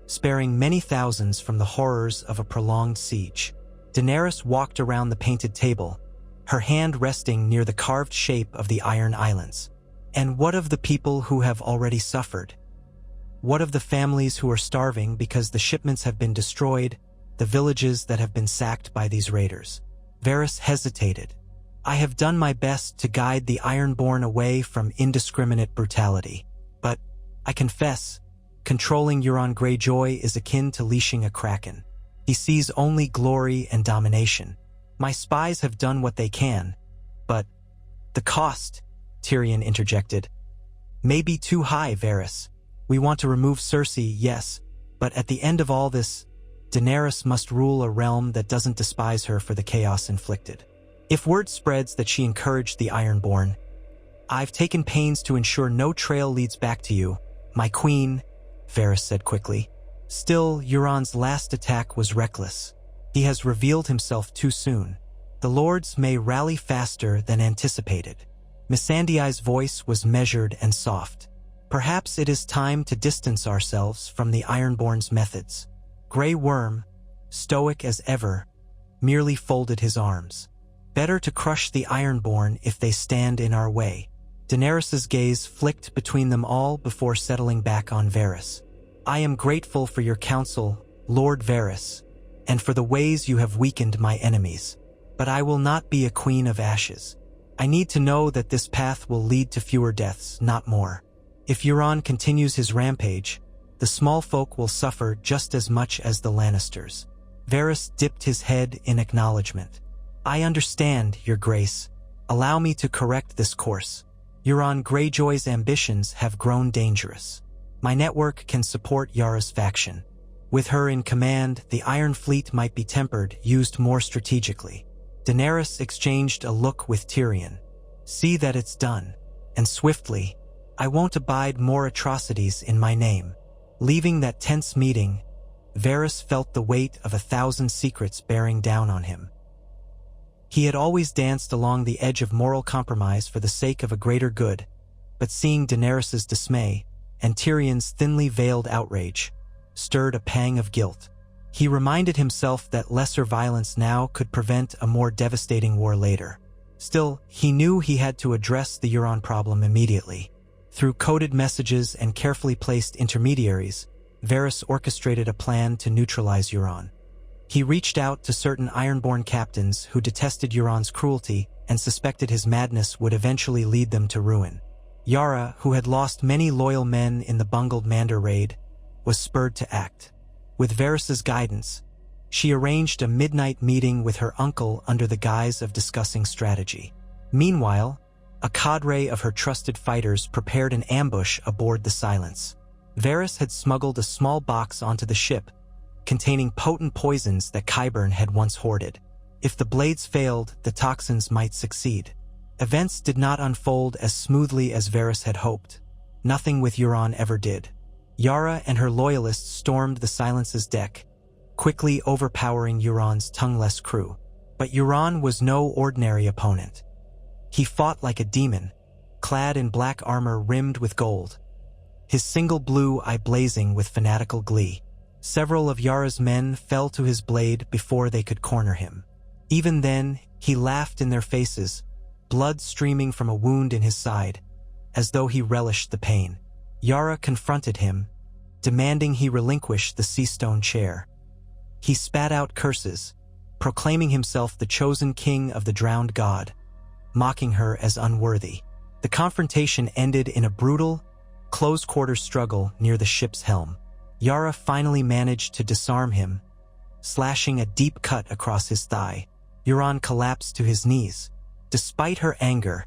sparing many thousands from the horrors of a prolonged siege." Daenerys walked around the painted table, her hand resting near the carved shape of the Iron Islands. "And what of the people who have already suffered? What of the families who are starving because the shipments have been destroyed, the villages that have been sacked by these raiders?" Varys hesitated. "I have done my best to guide the Ironborn away from indiscriminate brutality. But, I confess, controlling Euron Greyjoy is akin to leashing a kraken. He sees only glory and domination. My spies have done what they can, but the cost," Tyrion interjected, "may be too high, Varys. We want to remove Cersei, yes, but at the end of all this, Daenerys must rule a realm that doesn't despise her for the chaos inflicted. If word spreads that she encouraged the Ironborn, I've taken pains to ensure no trail leads back to you, my queen," Varys said quickly. "Still, Euron's last attack was reckless. He has revealed himself too soon. The lords may rally faster than anticipated." Missandei's voice was measured and soft. "Perhaps it is time to distance ourselves from the Ironborn's methods." Grey Worm, stoic as ever, merely folded his arms. "Better to crush the Ironborn if they stand in our way." Daenerys's gaze flicked between them all before settling back on Varys. "I am grateful for your counsel, Lord Varys, and for the ways you have weakened my enemies. But I will not be a queen of ashes. I need to know that this path will lead to fewer deaths, not more. If Euron continues his rampage, the small folk will suffer just as much as the Lannisters." Varys dipped his head in acknowledgement. "I understand, Your Grace. Allow me to correct this course. Euron Greyjoy's ambitions have grown dangerous. My network can support Yara's faction. With her in command, the Iron Fleet might be tempered, used more strategically." Daenerys exchanged a look with Tyrion. "See that it's done. And swiftly. I won't abide more atrocities in my name." Leaving that tense meeting, Varys felt the weight of 1,000 secrets bearing down on him. He had always danced along the edge of moral compromise for the sake of a greater good, but seeing Daenerys's dismay and Tyrion's thinly veiled outrage stirred a pang of guilt. He reminded himself that lesser violence now could prevent a more devastating war later. Still, he knew he had to address the Euron problem immediately. Through coded messages and carefully placed intermediaries, Varys orchestrated a plan to neutralize Euron. He reached out to certain Ironborn captains who detested Euron's cruelty and suspected his madness would eventually lead them to ruin. Yara, who had lost many loyal men in the bungled Mander raid, was spurred to act. With Varys's guidance, she arranged a midnight meeting with her uncle under the guise of discussing strategy. Meanwhile, a cadre of her trusted fighters prepared an ambush aboard the Silence. Varys had smuggled a small box onto the ship, containing potent poisons that Qyburn had once hoarded. If the blades failed, the toxins might succeed. Events did not unfold as smoothly as Varys had hoped. Nothing with Euron ever did. Yara and her loyalists stormed the Silence's deck, quickly overpowering Euron's tongueless crew. But Euron was no ordinary opponent. He fought like a demon, clad in black armor rimmed with gold, his single blue eye blazing with fanatical glee. Several of Yara's men fell to his blade before they could corner him. Even then, he laughed in their faces, blood streaming from a wound in his side, as though he relished the pain. Yara confronted him, demanding he relinquish the sea-stone chair. He spat out curses, proclaiming himself the chosen king of the drowned god, mocking her as unworthy. The confrontation ended in a brutal, close-quarters struggle near the ship's helm. Yara finally managed to disarm him, slashing a deep cut across his thigh. Euron collapsed to his knees. Despite her anger,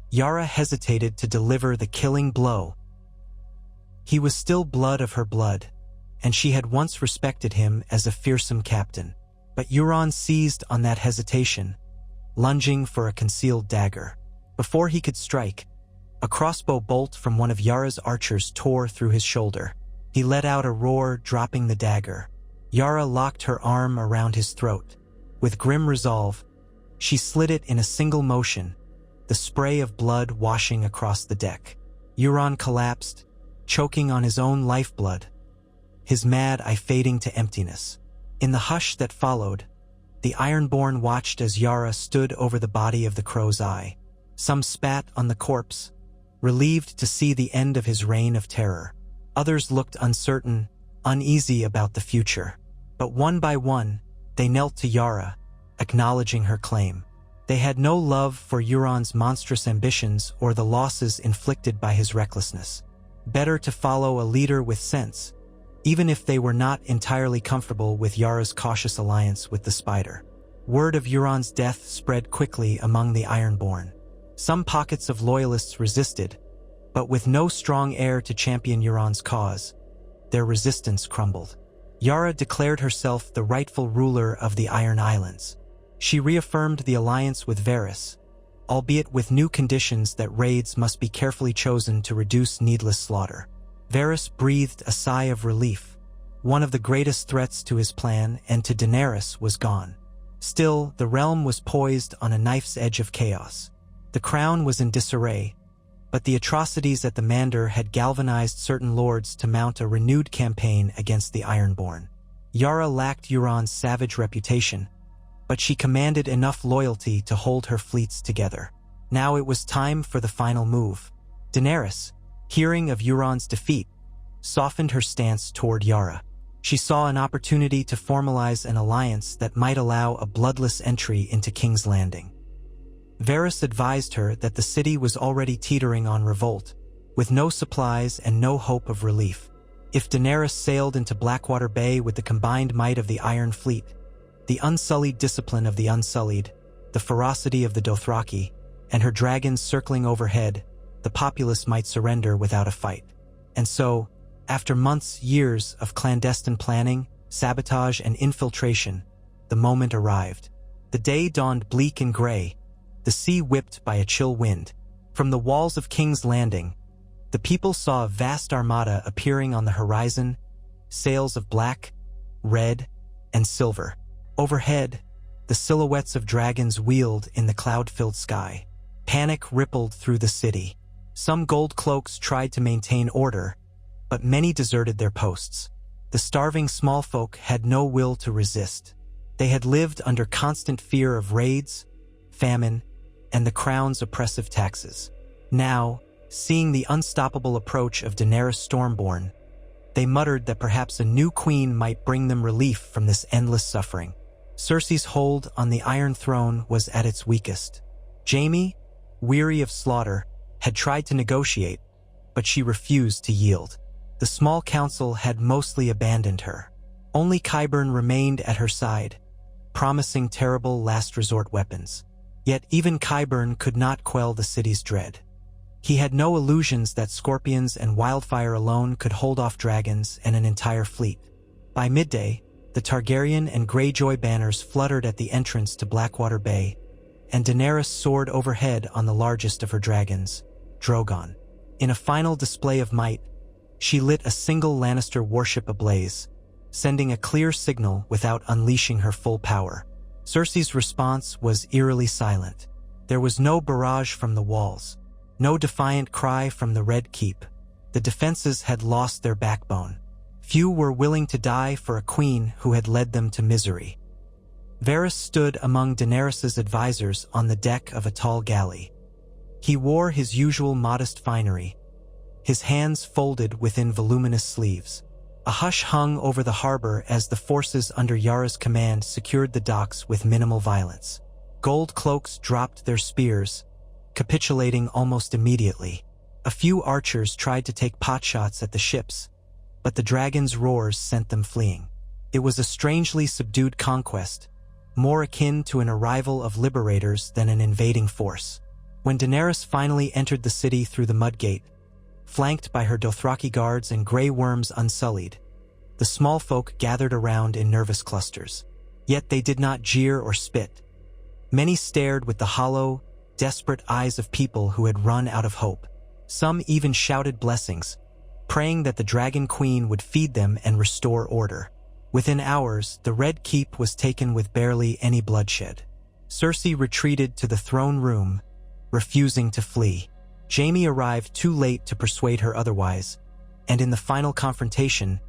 Yara hesitated to deliver the killing blow. He was still blood of her blood, and she had once respected him as a fearsome captain. But Euron seized on that hesitation, lunging for a concealed dagger. Before he could strike, a crossbow bolt from one of Yara's archers tore through his shoulder. He let out a roar, dropping the dagger. Yara locked her arm around his throat. With grim resolve, she slid it in a single motion, the spray of blood washing across the deck. Euron collapsed, choking on his own lifeblood, his mad eye fading to emptiness. In the hush that followed, the Ironborn watched as Yara stood over the body of the Crow's Eye. Some spat on the corpse, relieved to see the end of his reign of terror. Others looked uncertain, uneasy about the future. But one by one, they knelt to Yara, acknowledging her claim. They had no love for Euron's monstrous ambitions or the losses inflicted by his recklessness. Better to follow a leader with sense, even if they were not entirely comfortable with Yara's cautious alliance with the Spider. Word of Euron's death spread quickly among the Ironborn. Some pockets of loyalists resisted, but with no strong heir to champion Euron's cause, their resistance crumbled. Yara declared herself the rightful ruler of the Iron Islands. She reaffirmed the alliance with Varys, albeit with new conditions that raids must be carefully chosen to reduce needless slaughter. Varys breathed a sigh of relief. One of the greatest threats to his plan and to Daenerys was gone. Still, the realm was poised on a knife's edge of chaos. The crown was in disarray, but the atrocities at the Mander had galvanized certain lords to mount a renewed campaign against the Ironborn. Yara lacked Euron's savage reputation, but she commanded enough loyalty to hold her fleets together. Now it was time for the final move. Daenerys, hearing of Euron's defeat, softened her stance toward Yara. She saw an opportunity to formalize an alliance that might allow a bloodless entry into King's Landing. Varys advised her that the city was already teetering on revolt, with no supplies and no hope of relief. If Daenerys sailed into Blackwater Bay with the combined might of the Iron Fleet, the unsullied discipline of the Unsullied, the ferocity of the Dothraki, and her dragons circling overhead, the populace might surrender without a fight. And so, after years of clandestine planning, sabotage, and infiltration, the moment arrived. The day dawned bleak and gray, the sea whipped by a chill wind. From the walls of King's Landing, the people saw a vast armada appearing on the horizon, sails of black, red, and silver. Overhead, the silhouettes of dragons wheeled in the cloud-filled sky. Panic rippled through the city. Some gold cloaks tried to maintain order, but many deserted their posts. The starving small folk had no will to resist. They had lived under constant fear of raids, famine, and the crown's oppressive taxes. Now, seeing the unstoppable approach of Daenerys Stormborn, they muttered that perhaps a new queen might bring them relief from this endless suffering. Cersei's hold on the Iron Throne was at its weakest. Jaime, weary of slaughter, had tried to negotiate, but she refused to yield. The small council had mostly abandoned her. Only Qyburn remained at her side, promising terrible last-resort weapons. Yet even Qyburn could not quell the city's dread. He had no illusions that scorpions and wildfire alone could hold off dragons and an entire fleet. By midday, the Targaryen and Greyjoy banners fluttered at the entrance to Blackwater Bay, and Daenerys soared overhead on the largest of her dragons, Drogon. In a final display of might, she lit a single Lannister warship ablaze, sending a clear signal without unleashing her full power. Cersei's response was eerily silent. There was no barrage from the walls, no defiant cry from the Red Keep. The defenses had lost their backbone. Few were willing to die for a queen who had led them to misery. Varys stood among Daenerys' advisors on the deck of a tall galley. He wore his usual modest finery, his hands folded within voluminous sleeves. A hush hung over the harbor as the forces under Yara's command secured the docks with minimal violence. Gold cloaks dropped their spears, capitulating almost immediately. A few archers tried to take potshots at the ships, but the dragon's roars sent them fleeing. It was a strangely subdued conquest, more akin to an arrival of liberators than an invading force. When Daenerys finally entered the city through the Mudgate, flanked by her Dothraki guards and Grey Worms unsullied, the small folk gathered around in nervous clusters. Yet they did not jeer or spit. Many stared with the hollow, desperate eyes of people who had run out of hope. Some even shouted blessings, praying that the Dragon Queen would feed them and restore order. Within hours, the Red Keep was taken with barely any bloodshed. Cersei retreated to the throne room, refusing to flee. Jaime arrived too late to persuade her otherwise, and in the final confrontation,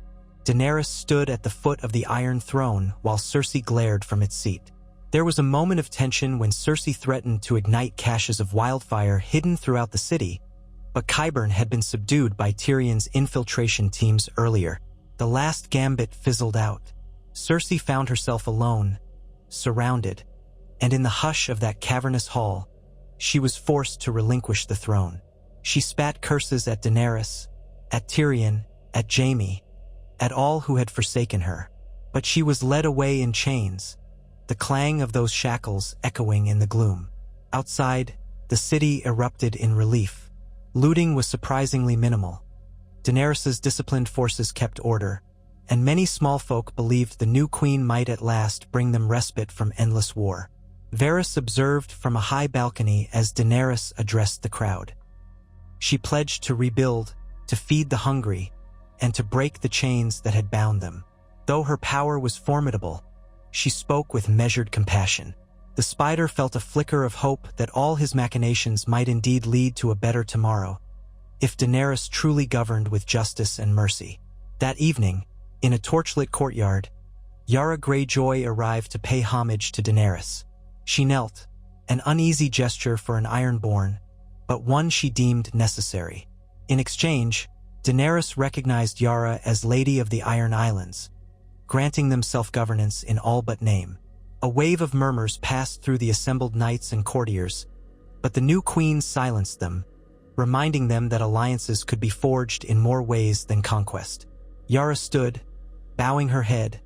Daenerys stood at the foot of the Iron Throne while Cersei glared from its seat. There was a moment of tension when Cersei threatened to ignite caches of wildfire hidden throughout the city, but Qyburn had been subdued by Tyrion's infiltration teams earlier. The last gambit fizzled out. Cersei found herself alone, surrounded, and in the hush of that cavernous hall, she was forced to relinquish the throne. She spat curses at Daenerys, at Tyrion, at Jaime, at all who had forsaken her. But she was led away in chains, the clang of those shackles echoing in the gloom. Outside, the city erupted in relief. Looting was surprisingly minimal. Daenerys' disciplined forces kept order, and many small folk believed the new queen might at last bring them respite from endless war. Varys observed from a high balcony as Daenerys addressed the crowd. She pledged to rebuild, to feed the hungry, and to break the chains that had bound them. Though her power was formidable, she spoke with measured compassion. The spider felt a flicker of hope that all his machinations might indeed lead to a better tomorrow, if Daenerys truly governed with justice and mercy. That evening, in a torchlit courtyard, Yara Greyjoy arrived to pay homage to Daenerys. She knelt, an uneasy gesture for an Ironborn, but one she deemed necessary. In exchange, Daenerys recognized Yara as Lady of the Iron Islands, granting them self-governance in all but name. A wave of murmurs passed through the assembled knights and courtiers, but the new queen silenced them, reminding them that alliances could be forged in more ways than conquest. Yara stood, bowing her head,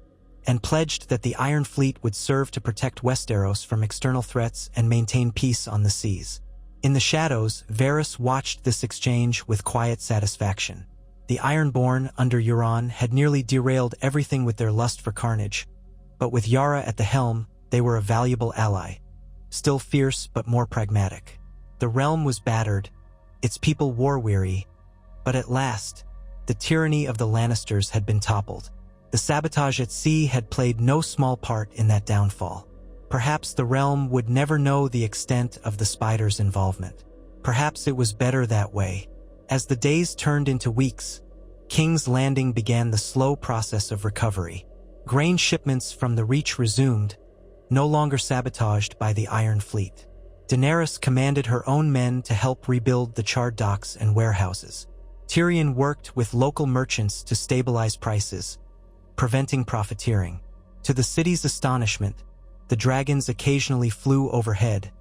and pledged that the Iron Fleet would serve to protect Westeros from external threats and maintain peace on the seas. In the shadows, Varys watched this exchange with quiet satisfaction. The Ironborn, under Euron, had nearly derailed everything with their lust for carnage, but with Yara at the helm, they were a valuable ally, still fierce but more pragmatic. The realm was battered, its people war-weary, but at last, the tyranny of the Lannisters had been toppled. The sabotage at sea had played no small part in that downfall. Perhaps the realm would never know the extent of the Spider's involvement. Perhaps it was better that way. As the days turned into weeks, King's Landing began the slow process of recovery. Grain shipments from the Reach resumed, no longer sabotaged by the Iron Fleet. Daenerys commanded her own men to help rebuild the charred docks and warehouses. Tyrion worked with local merchants to stabilize prices, preventing profiteering. To the city's astonishment, the dragons occasionally flew overhead,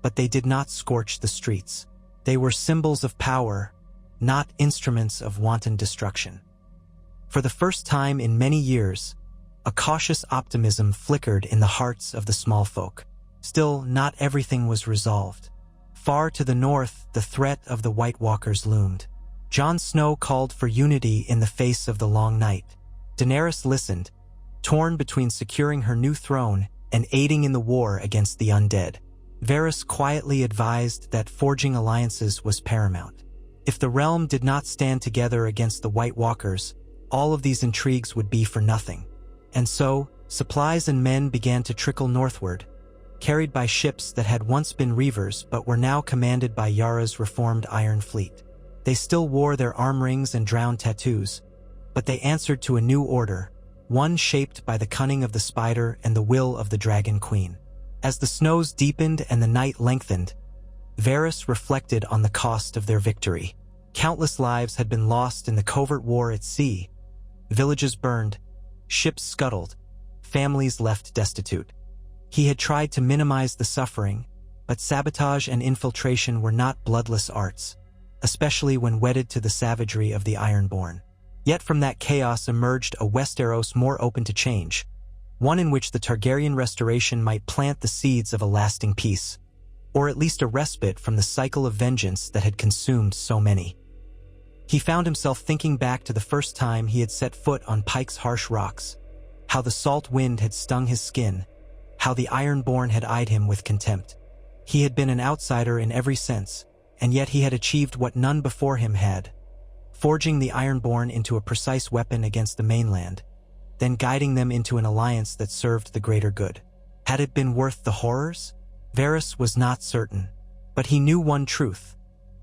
but they did not scorch the streets. They were symbols of power, not instruments of wanton destruction. For the first time in many years, a cautious optimism flickered in the hearts of the small folk. Still, not everything was resolved. Far to the north, the threat of the White Walkers loomed. Jon Snow called for unity in the face of the long night. Daenerys listened, torn between securing her new throne and aiding in the war against the undead. Varys quietly advised that forging alliances was paramount. If the realm did not stand together against the White Walkers, all of these intrigues would be for nothing. And so, supplies and men began to trickle northward, carried by ships that had once been reavers but were now commanded by Yara's reformed Iron Fleet. They still wore their arm rings and drowned tattoos, but they answered to a new order, one shaped by the cunning of the spider and the will of the Dragon Queen. As the snows deepened and the night lengthened, Varys reflected on the cost of their victory. Countless lives had been lost in the covert war at sea. Villages burned, ships scuttled, families left destitute. He had tried to minimize the suffering, but sabotage and infiltration were not bloodless arts, especially when wedded to the savagery of the Ironborn. Yet from that chaos emerged a Westeros more open to change, one in which the Targaryen restoration might plant the seeds of a lasting peace, or at least a respite from the cycle of vengeance that had consumed so many. He found himself thinking back to the first time he had set foot on Pike's harsh rocks, how the salt wind had stung his skin, how the Ironborn had eyed him with contempt. He had been an outsider in every sense, and yet he had achieved what none before him had, forging the Ironborn into a precise weapon against the mainland, then guiding them into an alliance that served the greater good. Had it been worth the horrors? Varys was not certain, but he knew one truth.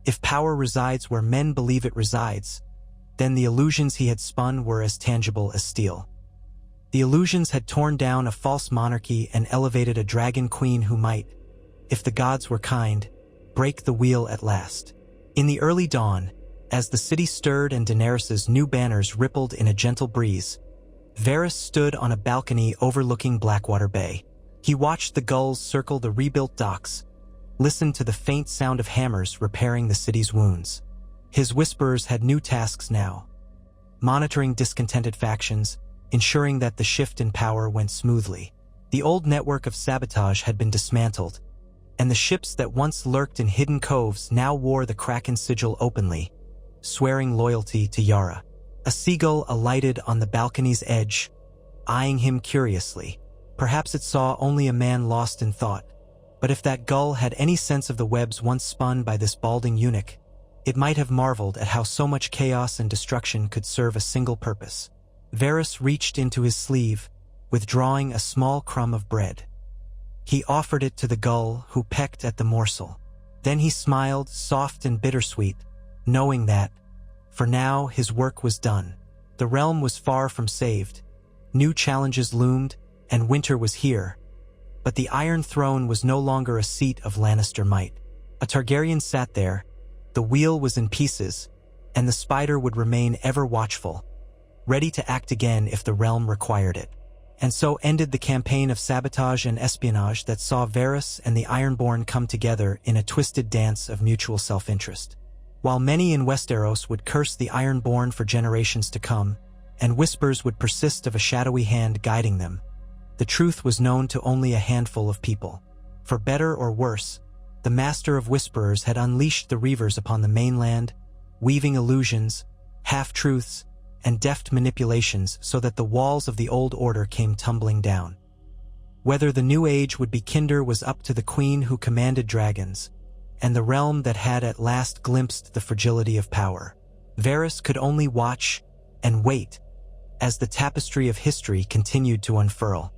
If power resides where men believe it resides, then the illusions he had spun were as tangible as steel. The illusions had torn down a false monarchy and elevated a dragon queen who might, if the gods were kind, break the wheel at last. In the early dawn, as the city stirred and Daenerys's new banners rippled in a gentle breeze, Varys stood on a balcony overlooking Blackwater Bay. He watched the gulls circle the rebuilt docks, listened to the faint sound of hammers repairing the city's wounds. His whisperers had new tasks now, monitoring discontented factions, ensuring that the shift in power went smoothly. The old network of sabotage had been dismantled, and the ships that once lurked in hidden coves now wore the Kraken sigil openly, swearing loyalty to Yara. A seagull alighted on the balcony's edge, eyeing him curiously. Perhaps it saw only a man lost in thought, but if that gull had any sense of the webs once spun by this balding eunuch, it might have marveled at how so much chaos and destruction could serve a single purpose. Varys reached into his sleeve, withdrawing a small crumb of bread. He offered it to the gull, who pecked at the morsel. Then he smiled, soft and bittersweet, knowing that, for now, his work was done. The realm was far from saved. New challenges loomed, and winter was here. But the Iron Throne was no longer a seat of Lannister might. A Targaryen sat there, the wheel was in pieces, and the spider would remain ever watchful, ready to act again if the realm required it. And so ended the campaign of sabotage and espionage that saw Varys and the Ironborn come together in a twisted dance of mutual self-interest. While many in Westeros would curse the Ironborn for generations to come, and whispers would persist of a shadowy hand guiding them, the truth was known to only a handful of people. For better or worse, the Master of Whisperers had unleashed the Reavers upon the mainland, weaving illusions, half-truths, and deft manipulations so that the walls of the old order came tumbling down. Whether the new age would be kinder was up to the queen who commanded dragons, and the realm that had at last glimpsed the fragility of power. Varys could only watch and wait as the tapestry of history continued to unfurl.